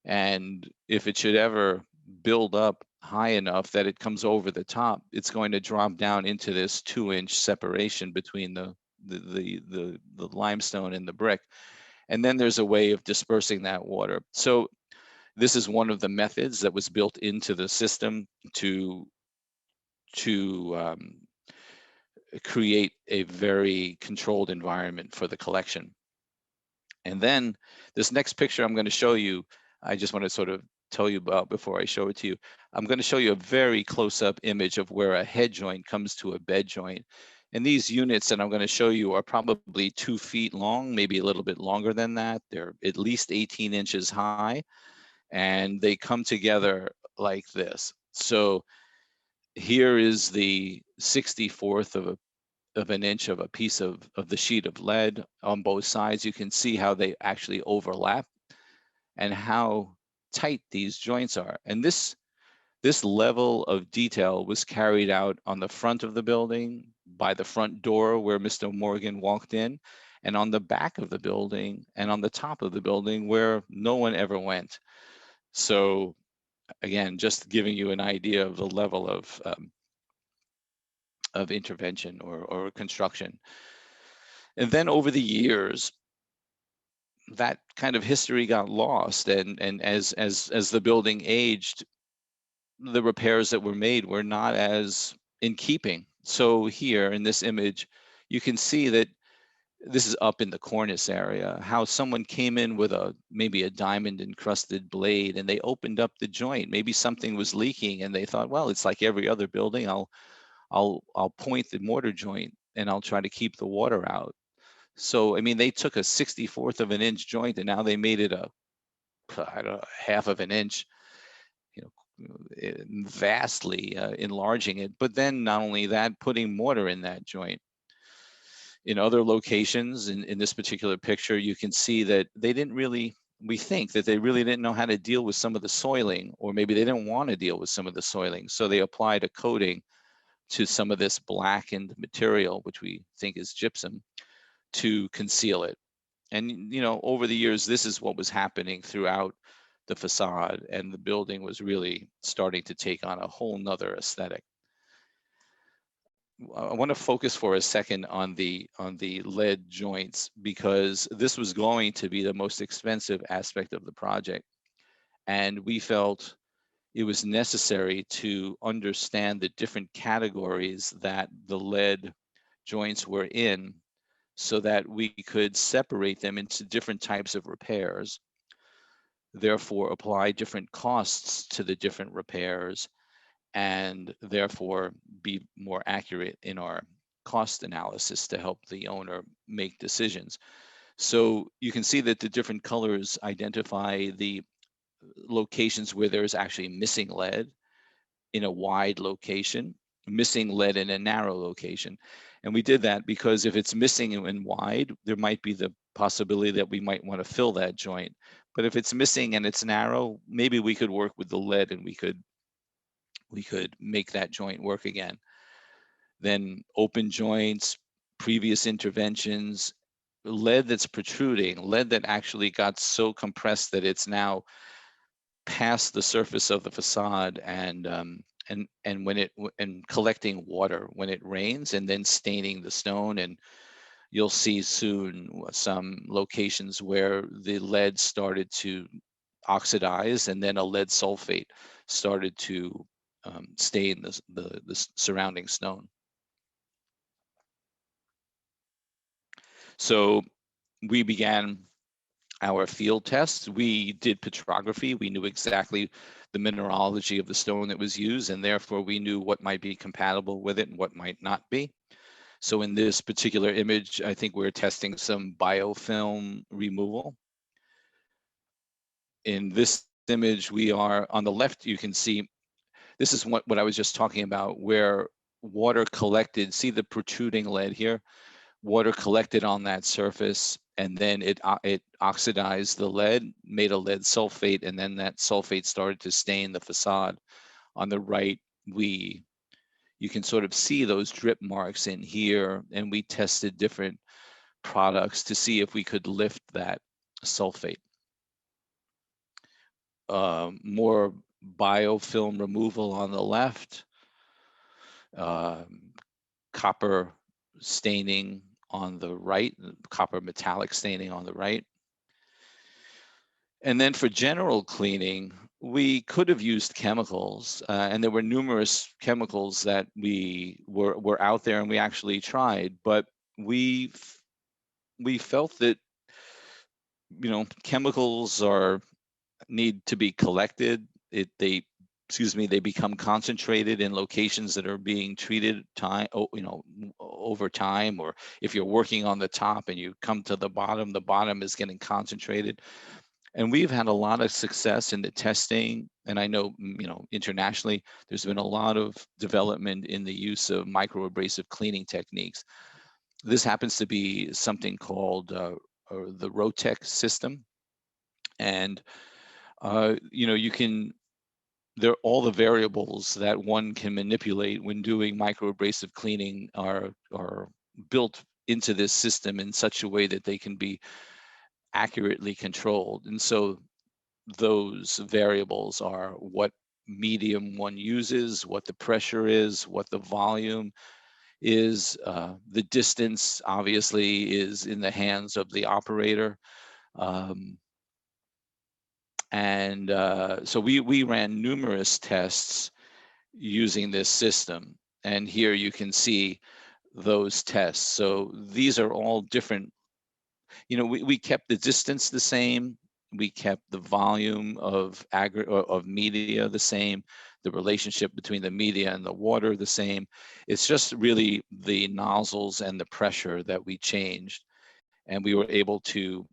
Speaker 2: And if it should ever build up high enough that it comes over the top, it's going to drop down into this 2-inch separation between the limestone and the brick. And then there's a way of dispersing that water. So this is one of the methods that was built into the system to create a very controlled environment for the collection. And then this next picture I'm going to show you, I just want to sort of tell you about before I show it to you. I'm going to show you a very close-up image of where a head joint comes to a bed joint. And these units that I'm going to show you are probably 2 feet long, maybe a little bit longer than that. They're at least 18 inches high, and they come together like this. So here is the 64th of an inch of a piece of the sheet of lead on both sides. You can see how they actually overlap and how tight these joints are. And this level of detail was carried out on the front of the building, by the front door where Mr. Morgan walked in, and on the back of the building, and on the top of the building where no one ever went. So again, just giving you an idea of the level of intervention or construction. And then over the years, that kind of history got lost, and as the building aged, the repairs that were made were not as in keeping. So here in this image, you can see that this is up in the cornice area, how someone came in with maybe a diamond encrusted blade, and they opened up the joint. Maybe something was leaking, and they thought, well, it's like every other building. I'll point the mortar joint and I'll try to keep the water out. So I mean, they took a 64th of an inch joint, and now they made it I don't know, half of an inch. Vastly enlarging it. But then not only that, putting mortar in that joint. In other locations, in this particular picture, you can see that they didn't really, we think that they really didn't know how to deal with some of the soiling, or maybe they didn't want to deal with some of the soiling. So they applied a coating to some of this blackened material, which we think is gypsum, to conceal it. And, over the years, this is what was happening throughout the facade, and the building was really starting to take on a whole nother aesthetic. I want to focus for a second on the lead joints, because this was going to be the most expensive aspect of the project, and we felt it was necessary to understand the different categories that the lead joints were in, so that we could separate them into different types of repairs, therefore apply different costs to the different repairs, and therefore be more accurate in our cost analysis to help the owner make decisions. So you can see that the different colors identify the locations where there's actually missing lead in a wide location, missing lead in a narrow location. And we did that because if it's missing and wide, there might be the possibility that we might want to fill that joint. But if it's missing and it's narrow, maybe we could work with the lead and we could make that joint work again. Then open joints, previous interventions, lead that's protruding, lead that actually got so compressed that it's now past the surface of the facade, and collecting water when it rains, and then staining the stone. And you'll see soon some locations where the lead started to oxidize, and then a lead sulfate started to stain the surrounding stone. So we began our field tests. We did petrography. We knew exactly the mineralogy of the stone that was used, and therefore we knew what might be compatible with it and what might not be. So in this particular image, I think we're testing some biofilm removal. In this image, we are on the left, you can see, this is what I was just talking about, where water collected, see the protruding lead here? Water collected on that surface, and then it oxidized the lead, made a lead sulfate, and then that sulfate started to stain the facade. On the right, you can sort of see those drip marks in here, and we tested different products to see if we could lift that sulfate. More biofilm removal on the left, copper staining on the right, copper metallic staining on the right. And then for general cleaning, we could have used chemicals, and there were numerous chemicals that were out there, and we actually tried, but we felt that, you know, chemicals need to be collected. They become concentrated in locations that are being treated over time, or if you're working on the top and you come to the bottom is getting concentrated. And we've had a lot of success in the testing, and I know, internationally, there's been a lot of development in the use of microabrasive cleaning techniques. This happens to be something called the Rotec system, and there all the variables that one can manipulate when doing microabrasive cleaning are built into this system in such a way that they can be accurately controlled. And so those variables are what medium one uses, what the pressure is, what the volume is. The distance obviously is in the hands of the operator. So we ran numerous tests using this system. And here you can see those tests. So these are all different. We kept the distance the same. We kept the volume of media the same, the relationship between the media and the water the same. It's just really the nozzles and the pressure that we changed. And we were able to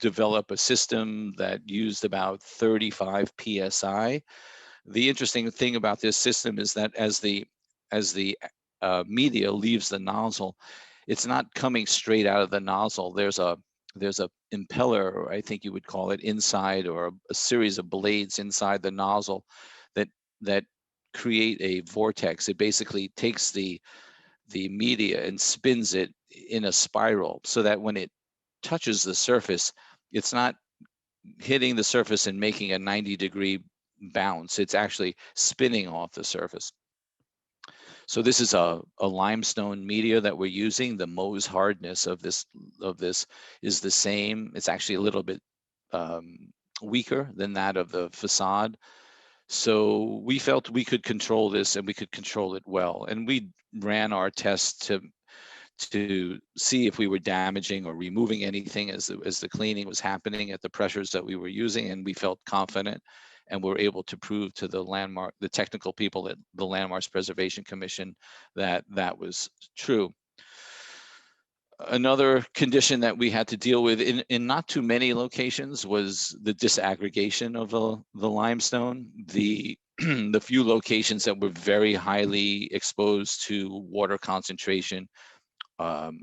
Speaker 2: develop a system that used about 35 psi. The interesting thing about this system is that as the media leaves the nozzle, it's not coming straight out of the nozzle. There's a impeller, I think you would call it, inside, or a series of blades inside the nozzle that create a vortex. It basically takes the media and spins it in a spiral, so that when it touches the surface, it's not hitting the surface and making a 90-degree bounce. It's actually spinning off the surface. So this is a limestone media that we're using. The Mohs hardness of this is the same. It's actually a little bit weaker than that of the facade. So we felt we could control this and we could control it well. And we ran our tests to see if we were damaging or removing anything as the cleaning was happening at the pressures that we were using, and we felt confident and were able to prove to the technical people at the Landmarks Preservation Commission that that was true. Another condition that we had to deal with in not too many locations was the disaggregation of the limestone. The the few locations that were very highly exposed to water concentration,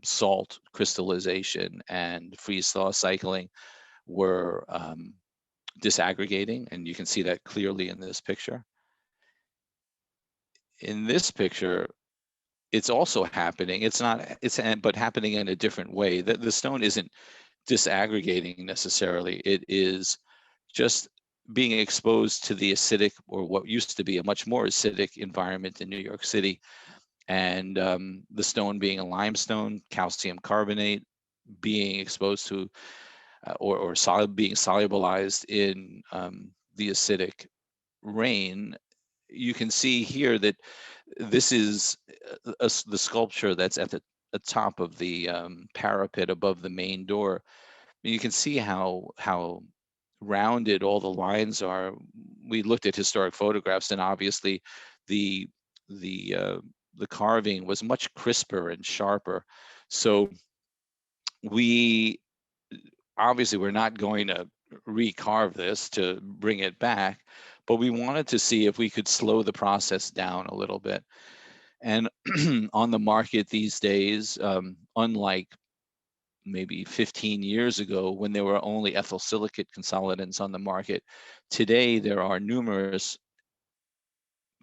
Speaker 2: salt crystallization, and freeze-thaw cycling were disaggregating, and you can see that clearly in this picture. In this picture, it's also happening. But happening in a different way. The stone isn't disaggregating necessarily. It is just being exposed to the acidic, or what used to be a much more acidic environment in New York City. And the stone being a limestone, calcium carbonate, being exposed to being solubilized in the acidic rain. You can see here that this is the sculpture that's at the top of the parapet above the main door. You can see how rounded all the lines are. We looked at historic photographs, and obviously the the uh, the carving was much crisper and sharper. So we obviously we're not going to recarve this to bring it back, but we wanted to see if we could slow the process down a little bit. And on the market these days, unlike maybe 15 years ago when there were only ethyl silicate consolidants on the market, today there are numerous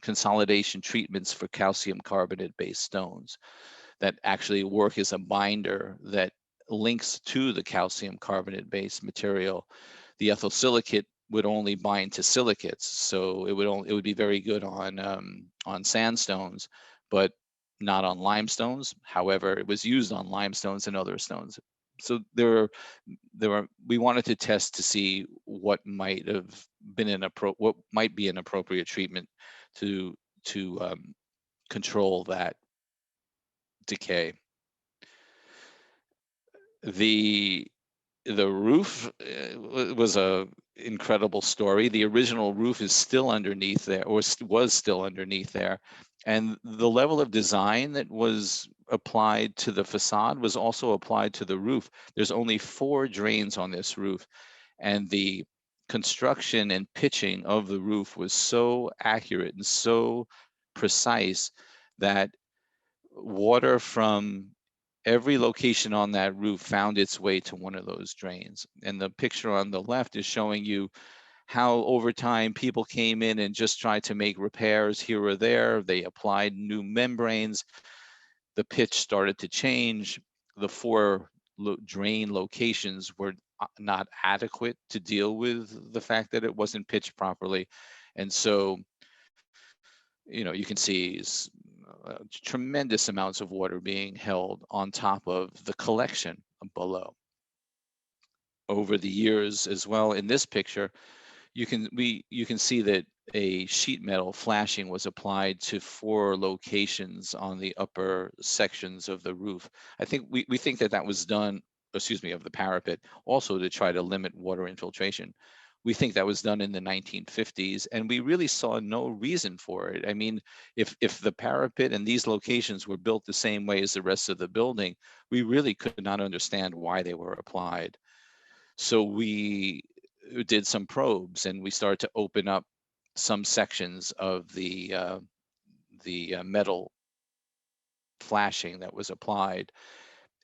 Speaker 2: consolidation treatments for calcium carbonate based stones that actually work as a binder that links to the calcium carbonate based material. The ethyl silicate would only bind to silicates, so it would be very good on sandstones, but not on limestones. However, it was used on limestones and other stones. So we wanted to test to see what might have been what might be an appropriate treatment to control that decay. The roof was a incredible story. The original roof is still underneath there, or was still underneath there, and the level of design that was applied to the facade was also applied to the roof. There's only 4 drains on this roof, and the construction and pitching of the roof was so accurate and so precise that water from every location on that roof found its way to one of those drains. And the picture on the left is showing you how over time people came in and just tried to make repairs here or there. They applied new membranes. The pitch started to change. The 4 drain locations were not adequate to deal with the fact that it wasn't pitched properly. And so, you can see tremendous amounts of water being held on top of the collection below. Over the years as well, in this picture, you can see that a sheet metal flashing was applied to 4 locations on the upper sections of the roof. I think we think that was done, excuse me, of the parapet, also to try to limit water infiltration. We think that was done in the 1950s, and we really saw no reason for it. I mean, if the parapet and these locations were built the same way as the rest of the building, we really could not understand why they were applied. So we did some probes, and we started to open up some sections of the metal flashing that was applied,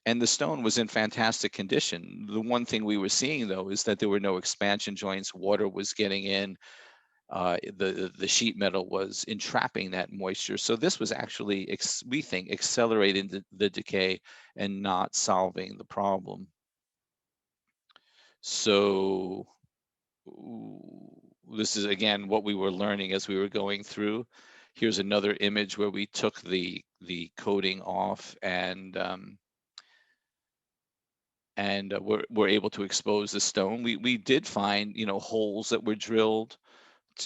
Speaker 2: and the stone was in fantastic condition. The one thing we were seeing, though, is that there were no expansion joints. Water was getting in. The sheet metal was entrapping that moisture. So this was actually, we think, accelerating the decay and not solving the problem. So this is, again, what we were learning as we were going through. Here's another image where we took the coating off and we're able to expose the stone. We did find, you know, holes that were drilled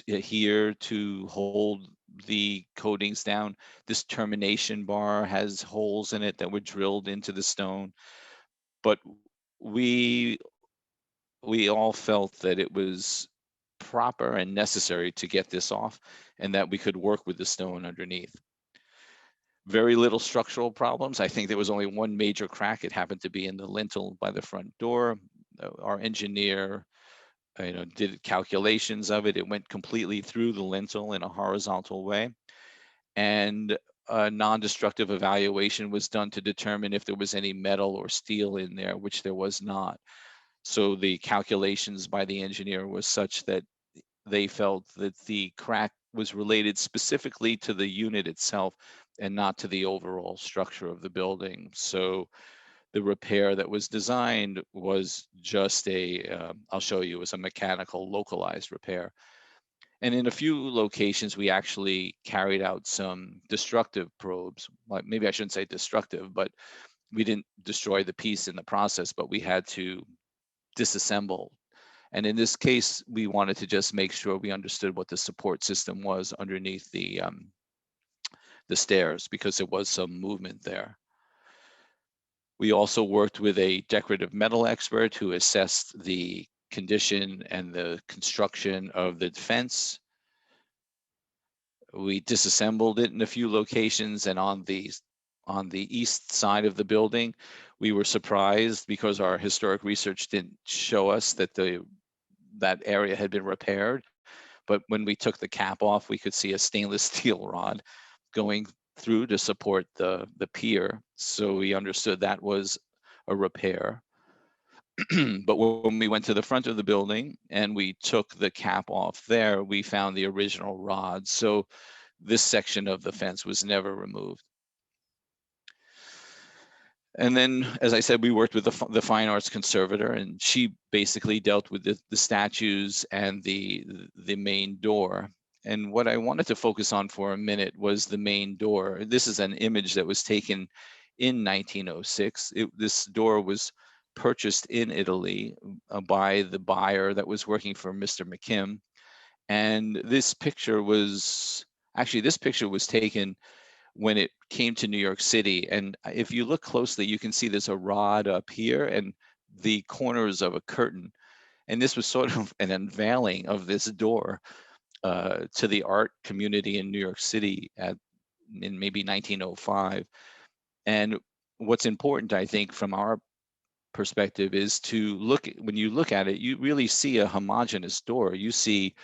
Speaker 2: here to hold the coatings down. This termination bar has holes in it that were drilled into the stone, but we all felt that it was proper and necessary to get this off and that we could work with the stone underneath. Very little structural problems. I think there was only one major crack. It happened to be in the lintel by the front door. Our engineer, you know, did calculations of it. It went completely through the lintel in a horizontal way. And a non-destructive evaluation was done to determine if there was any metal or steel in there, which there was not. So the calculations by the engineer was such that they felt that the crack was related specifically to the unit itself and not to the overall structure of the building. So the repair that was designed was just I'll show you, was a mechanical localized repair. And in a few locations, we actually carried out some destructive probes. Like, maybe I shouldn't say destructive, but we didn't destroy the piece in the process, but we had to disassemble. And in this case, we wanted to just make sure we understood what the support system was underneath the stairs, because there was some movement there. We also worked with a decorative metal expert who assessed the condition and the construction of the fence. We disassembled it in a few locations, and on the east side of the building, we were surprised because our historic research didn't show us that that area had been repaired. But when we took the cap off, we could see a stainless steel rod going through to support the pier. So we understood that was a repair. But when we went to the front of the building and we took the cap off there, we found the original rod. So this section of the fence was never removed. And then, as I said, we worked with the fine arts conservator, and she basically dealt with the statues and the main door. And what I wanted to focus on for a minute was the main door. This is an image that was taken in 1906. This door was purchased in Italy by the buyer that was working for Mr. McKim. And this picture was taken when it came to New York City. And if you look closely, you can see there's a rod up here and the corners of a curtain. And this was sort of an unveiling of this door to the art community in New York City in maybe 1905. And what's important, I think, from our perspective is to when you look at it, you really see a homogeneous door. You see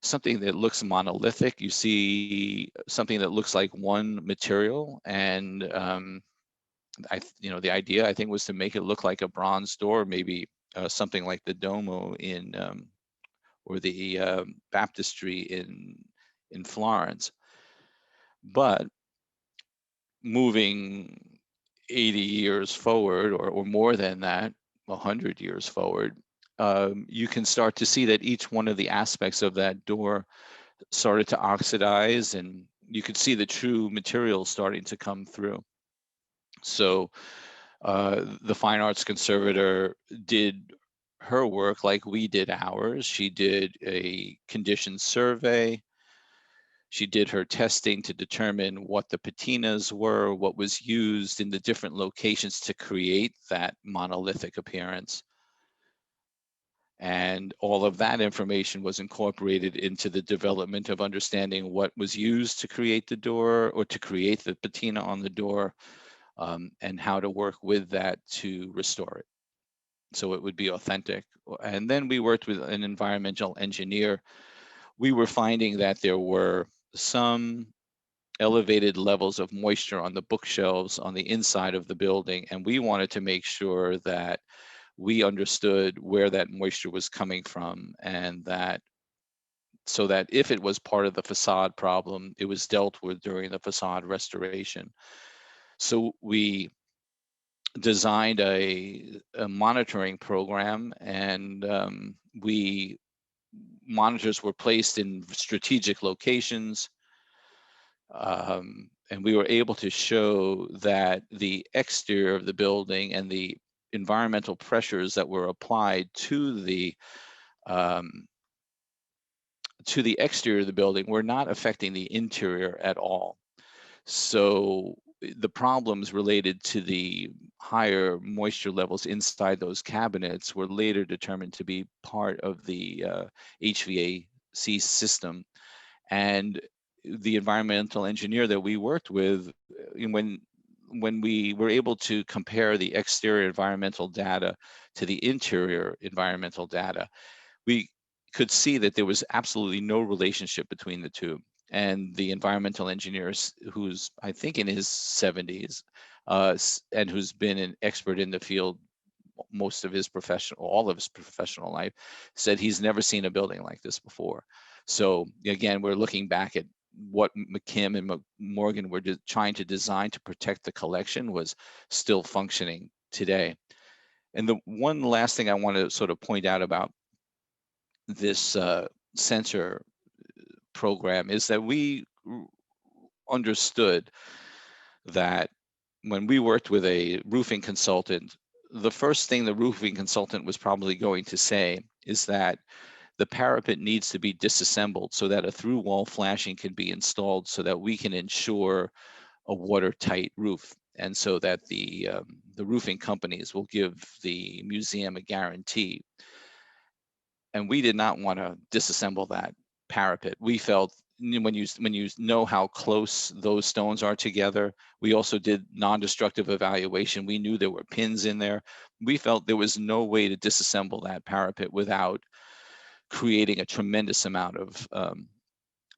Speaker 2: something that looks monolithic. You see something that looks like one material, and the idea, I think, was to make it look like a bronze door, maybe something like the Duomo or the baptistry in Florence. But moving 80 years forward, or more than that, 100 years forward, you can start to see that each one of the aspects of that door started to oxidize, and you could see the true material starting to come through. So the fine arts conservator did her work like we did ours. She did a condition survey. She did her testing to determine what the patinas were, what was used in the different locations to create that monolithic appearance. And all of that information was incorporated into the development of understanding what was used to create the door, or to create the patina on the door, and how to work with that to restore it so it would be authentic. And then we worked with an environmental engineer. We were finding that there were some elevated levels of moisture on the bookshelves on the inside of the building, and we wanted to make sure that we understood where that moisture was coming from, and that so that if it was part of the facade problem, it was dealt with during the facade restoration. So we designed a monitoring program, and monitors were placed in strategic locations And we were able to show that the exterior of the building and the environmental pressures that were applied to the exterior of the building were not affecting the interior at all. So the problems related to the higher moisture levels inside those cabinets were later determined to be part of the HVAC system. And the environmental engineer that we worked with, when we were able to compare the exterior environmental data to the interior environmental data, we could see that there was absolutely no relationship between the two. And the environmental engineer, who's I think in his 70s, and who's been an expert in the field all of his professional life, said he's never seen a building like this before. So again, we're looking back at what McKim and Morgan were trying to design to protect the collection was still functioning today. And the one last thing I want to sort of point out about this sensor program is that we understood that when we worked with a roofing consultant, the first thing the roofing consultant was probably going to say is that the parapet needs to be disassembled so that a through wall flashing can be installed so that we can ensure a watertight roof, and so that the roofing companies will give the museum a guarantee. And we did not want to disassemble that parapet. We felt when you know how close those stones are together, we also did non-destructive evaluation. We knew there were pins in there. We felt there was no way to disassemble that parapet without creating a tremendous amount of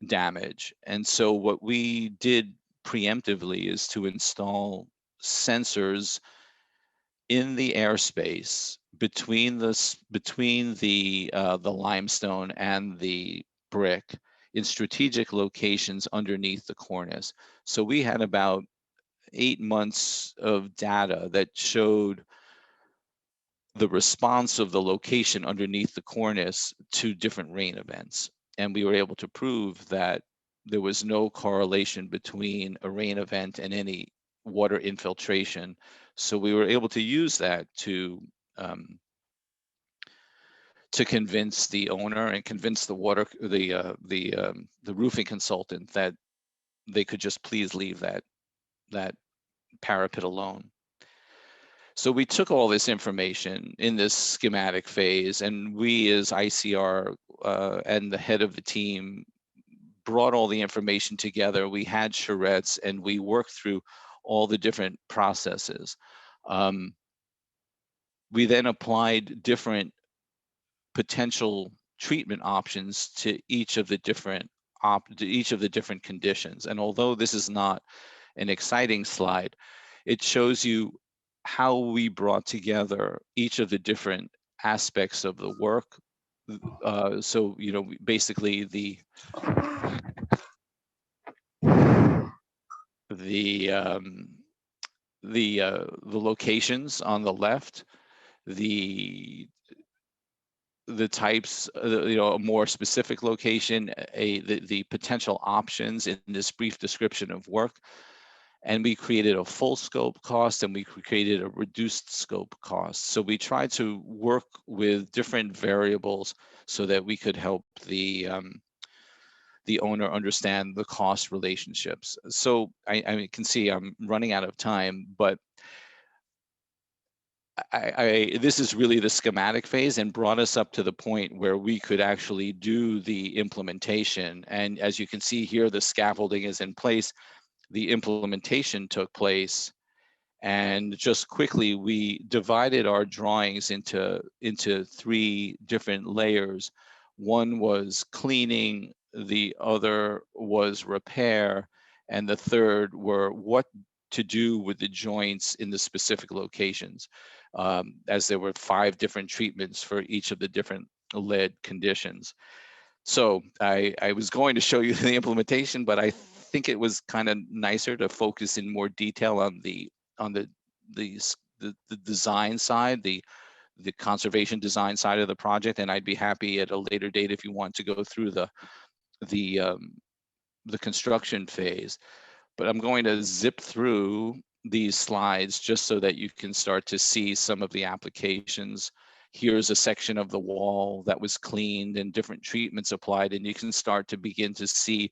Speaker 2: damage. And so what we did preemptively is to install sensors in the airspace between the limestone and the brick in strategic locations underneath the cornice. So we had about 8 months of data that showed the response of the location underneath the cornice to different rain events. And we were able to prove that there was no correlation between a rain event and any water infiltration. So we were able to use that to convince the owner and convince the roofing consultant that they could just please leave that parapet alone. So we took all this information in this schematic phase, and we as ICR and the head of the team brought all the information together. We had charrettes and we worked through all the different processes. We then applied different potential treatment options to each of the different conditions. And although this is not an exciting slide, it shows you how we brought together each of the different aspects of the work. So, basically the locations on the left, the types, a more specific location, the potential options in this brief description of work. And we created a full scope cost and we created a reduced scope cost. So we tried to work with different variables so that we could help the owner understand the cost relationships. So I can see I'm running out of time, but this is really the schematic phase and brought us up to the point where we could actually do the implementation. And as you can see here, the scaffolding is in place. The implementation took place, and just quickly we divided our drawings into 3 different layers. One was cleaning, the other was repair, and the third were what to do with the joints in the specific locations, as there were 5 different treatments for each of the different lead conditions. So I was going to show you the implementation, but I think it was kind of nicer to focus in more detail on the design side, the conservation design side of the project. And I'd be happy at a later date if you want to go through the the construction phase. But I'm going to zip through these slides just so that you can start to see some of the applications. Here's a section of the wall that was cleaned and different treatments applied, and you can start to begin to see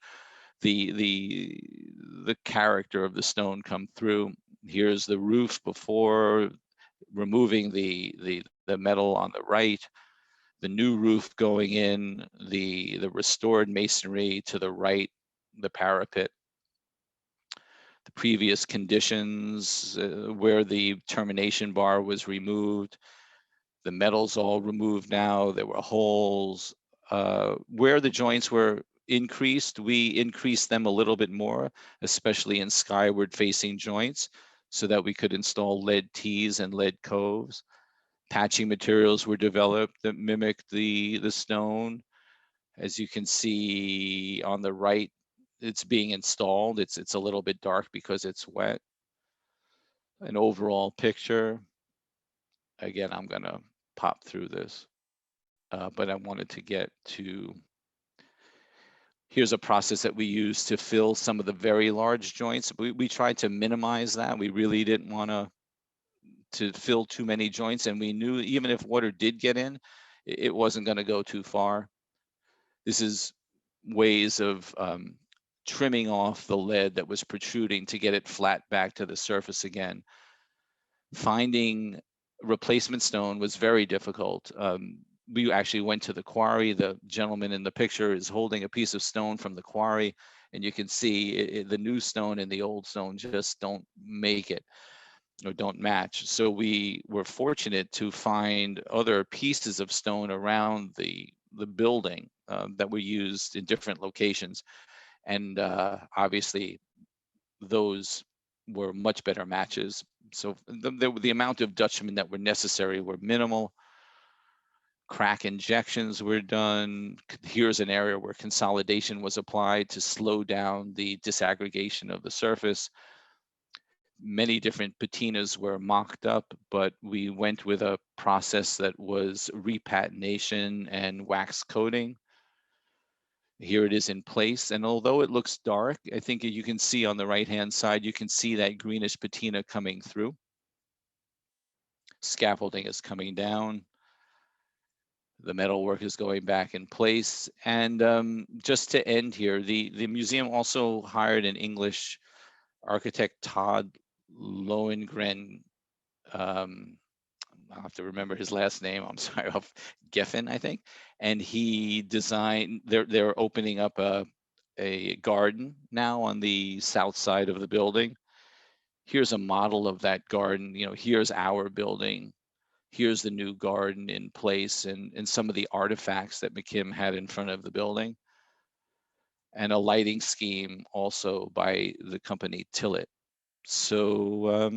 Speaker 2: the character of the stone come through. Here's the roof before removing the metal on the right, the new roof going in, the restored masonry to the right, the parapet, the previous conditions where the termination bar was removed, the metal's all removed now, there were holes. Where the joints were increased, we increased them a little bit more, especially in skyward facing joints, so that we could install lead T's and lead coves. Patching materials were developed that mimicked the stone. As you can see on the right, it's being installed. It's a little bit dark because it's wet. An overall picture. Again, I'm gonna pop through this, but I wanted to get to, here's a process that we use to fill some of the very large joints. We tried to minimize that. We really didn't want to fill too many joints, and we knew even if water did get in, it wasn't going to go too far. This is ways of trimming off the lead that was protruding to get it flat back to the surface again. Finding replacement stone was very difficult. We actually went to the quarry. The gentleman in the picture is holding a piece of stone from the quarry, and you can see the new stone and the old stone just don't make it or don't match. So we were fortunate to find other pieces of stone around the building that were used in different locations. And obviously those were much better matches. So the amount of Dutchmen that were necessary were minimal. Crack injections were done. Here's an area where consolidation was applied to slow down the disaggregation of the surface. Many different patinas were mocked up, but we went with a process that was repatination and wax coating. Here it is in place, and although it looks dark, I think you can see on the right-hand side, you can see that greenish patina coming through. Scaffolding is coming down. The metalwork is going back in place. And just to end here, the museum also hired an English architect, Todd Lohengren. I'll have to remember his last name. I'm sorry, Geffen, I think. And he designed, they're opening up a garden now on the south side of the building. Here's a model of that garden. You know, here's our building. Here's the new garden in place, and some of the artifacts that McKim had in front of the building. And a lighting scheme also by the company Tillet. So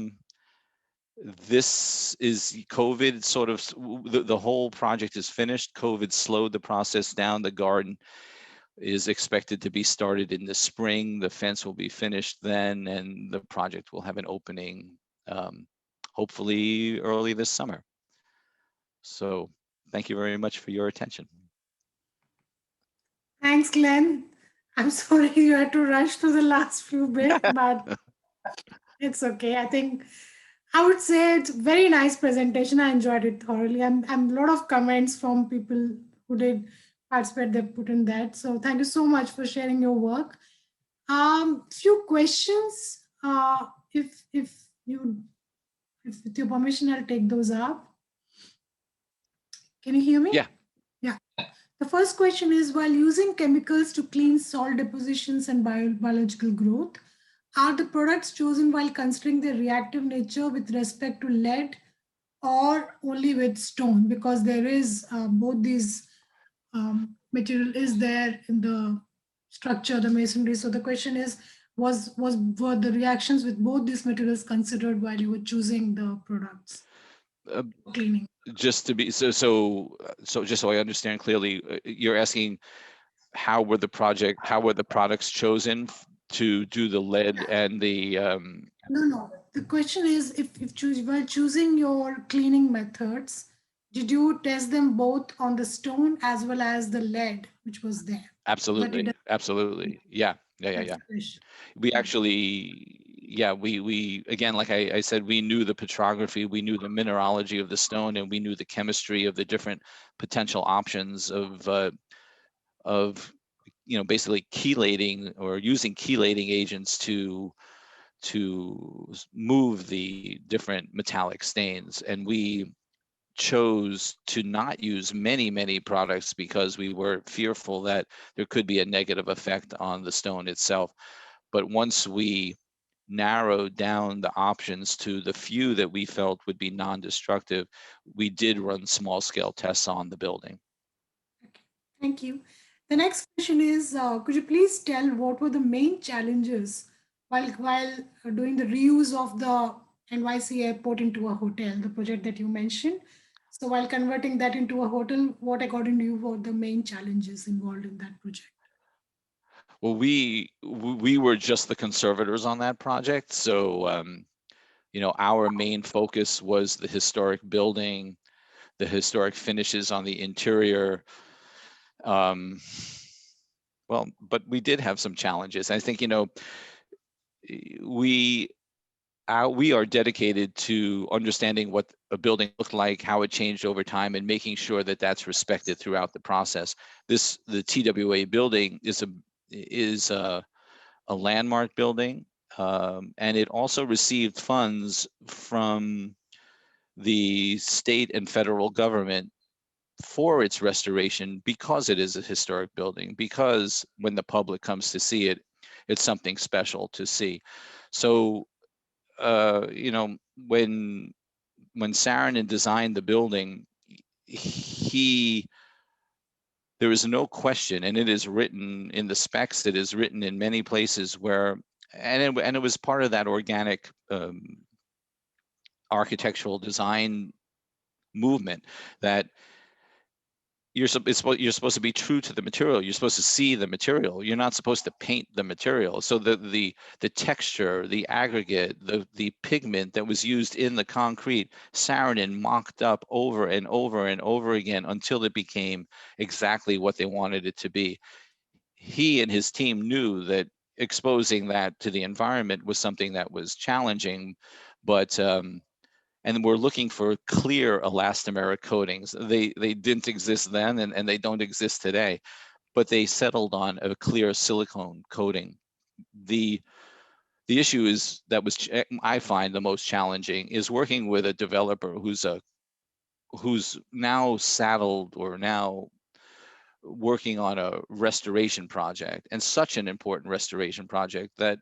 Speaker 2: this is COVID sort of, the whole project is finished. COVID slowed the process down. The garden is expected to be started in the spring. The fence will be finished then, and the project will have an opening hopefully early this summer. So thank you very much for your attention.
Speaker 1: Thanks, Glenn. I'm sorry you had to rush to the last few bits, but it's okay. I think I would say it's a very nice presentation. I enjoyed it thoroughly. And a lot of comments from people who did participate, they put in that. So thank you so much for sharing your work. Few questions. If with your permission, I'll take those up. Can you hear me?
Speaker 2: Yeah.
Speaker 1: Yeah. The first question is, while using chemicals to clean salt depositions and biological growth, are the products chosen while considering their reactive nature with respect to lead or only with stone? Because there is both these material is there in the structure, the masonry. So the question is, were the reactions with both these materials considered while you were choosing the products cleaning?
Speaker 2: Just to be so just so I understand clearly, you're asking how were the products chosen to do the lead and the
Speaker 1: No. The question is, while choosing your cleaning methods, did you test them both on the stone as well as the lead which was there?
Speaker 2: Absolutely. Yeah. Yeah.
Speaker 1: Fresh.
Speaker 2: We actually, yeah, we again, like I said, we knew the petrography, we knew the mineralogy of the stone, and we knew the chemistry of the different potential options of basically chelating or using chelating agents to move the different metallic stains. And we chose to not use many products because we were fearful that there could be a negative effect on the stone itself. But once we narrowed down the options to the few that we felt would be non-destructive, we did run small scale tests on the building.
Speaker 1: Okay. Thank you. The next question is, could you please tell what were the main challenges while doing the reuse of the NYC airport into a hotel, the project that you mentioned? So while converting that into a hotel, what according to you were the main challenges involved in that project?
Speaker 2: Well, we were just the conservators on that project, so our main focus was the historic building, the historic finishes on the interior. Well, but we did have some challenges. I think we are dedicated to understanding what a building looked like, how it changed over time, and making sure that that's respected throughout the process. The TWA building is a landmark building, and it also received funds from the state and federal government for its restoration because it is a historic building, because when the public comes to see it, it's something special to see. So, when Saarinen designed the building, there is no question, and it is written in the specs, it is written in many places where, and it was part of that organic architectural design movement, that you're supposed to be true to the material. You're supposed to see the material. You're not supposed to paint the material. So the texture, the aggregate, the pigment that was used in the concrete, Saarinen mocked up over and over and over again until it became exactly what they wanted it to be. He and his team knew that exposing that to the environment was something that was challenging, but and we're looking for clear elastomeric coatings. They didn't exist then, and they don't exist today, but they settled on a clear silicone coating. The issue is I find the most challenging is working with a developer who's now saddled or now working on a restoration project, and such an important restoration project that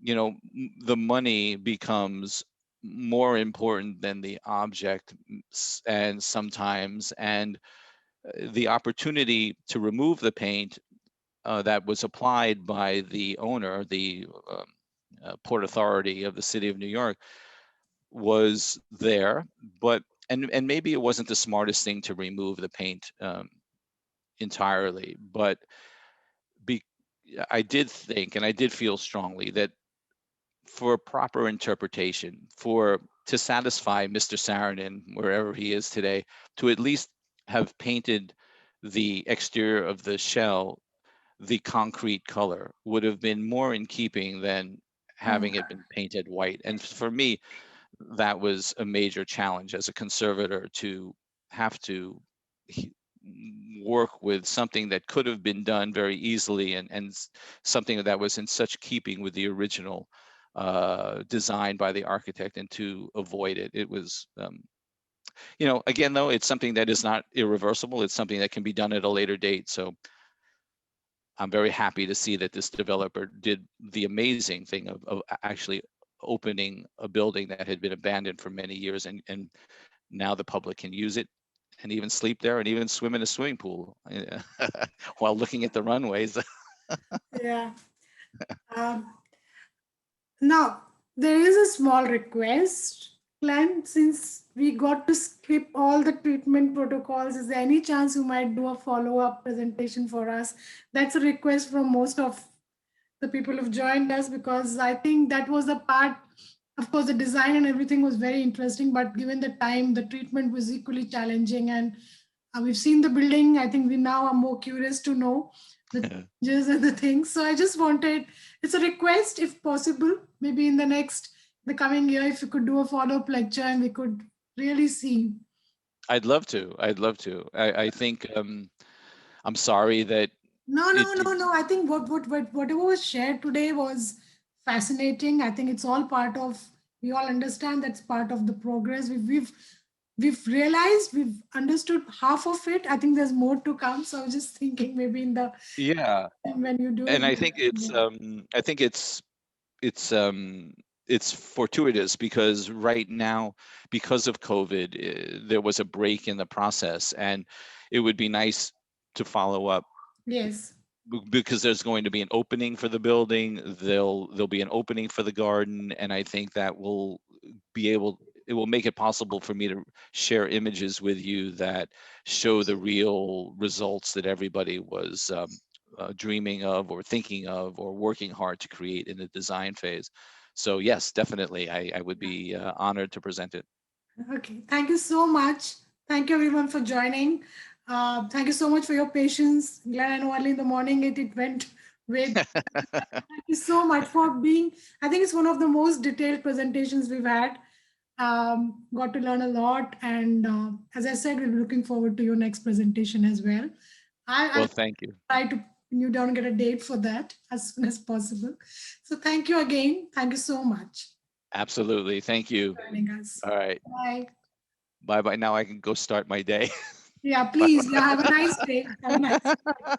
Speaker 2: the money becomes more important than the object, and sometimes, and the opportunity to remove the paint that was applied by the owner, the Port Authority of the City of New York, was there, but and maybe it wasn't the smartest thing to remove the paint entirely, but I did think, and I did feel strongly that for proper interpretation, to satisfy Mr. Saarinen, wherever he is today, to at least have painted the exterior of the shell the concrete color would have been more in keeping than having it been painted white. And for me, that was a major challenge as a conservator, to have to work with something that could have been done very easily, and something that was in such keeping with the original design by the architect, and to avoid it. It was, again, though, it's something that is not irreversible. It's something that can be done at a later date. So I'm very happy to see that this developer did the amazing thing of actually opening a building that had been abandoned for many years, and now the public can use it and even sleep there and even swim in a swimming pool while looking at the runways.
Speaker 1: Yeah. Um, Now, there is a small request, Glenn, since we got to skip all the treatment protocols, is there any chance you might do a follow-up presentation for us? That's a request from most of the people who've joined us, because I think that was the part, of course, the design and everything was very interesting, but given the time, the treatment was equally challenging. And we've seen the building. I think we now are more curious to know the changes and the things. So I just wanted, it's a request, if possible, maybe in the coming year, if you could do a follow-up lecture and we could really see.
Speaker 2: I'd love to. I'd love to. I think I'm sorry that
Speaker 1: No, no,
Speaker 2: it
Speaker 1: no,
Speaker 2: did.
Speaker 1: no. I think whatever was shared today was fascinating. I think it's all part of. We all understand that's part of the progress. We've realized, we've understood half of it. I think there's more to come. So I was just thinking maybe in the
Speaker 2: Yeah,
Speaker 1: when you do
Speaker 2: and
Speaker 1: it.
Speaker 2: I think it's it's fortuitous because right now, because of COVID, there was a break in the process, and it would be nice to follow up
Speaker 1: Yes.
Speaker 2: because there's going to be an opening for the building. There'll be an opening for the garden, and I think that will it will make it possible for me to share images with you that show the real results that everybody was dreaming of or thinking of or working hard to create in the design phase. So yes, definitely, I would be honored to present it.
Speaker 1: Okay. Thank you so much. Thank you everyone for joining. Thank you so much for your patience. Glad I know early in the morning it went way. Thank you so much for being. I think it's one of the most detailed presentations we've had. Got to learn a lot, and as I said, we'll be looking forward to your next presentation as well.
Speaker 2: Well,
Speaker 1: I'll
Speaker 2: thank you.
Speaker 1: try to pin you down and get a date for that as soon as possible. So thank you again. Thank you so much
Speaker 2: Absolutely. Thank you.
Speaker 1: for joining us.
Speaker 2: All right.
Speaker 1: Bye.
Speaker 2: Bye bye. Now I can go start my day.
Speaker 1: Yeah,
Speaker 2: Bye
Speaker 1: please. Yeah, have a
Speaker 2: bye.
Speaker 1: nice day. Have a nice.
Speaker 2: All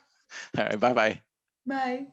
Speaker 2: right. Bye bye.
Speaker 1: Bye.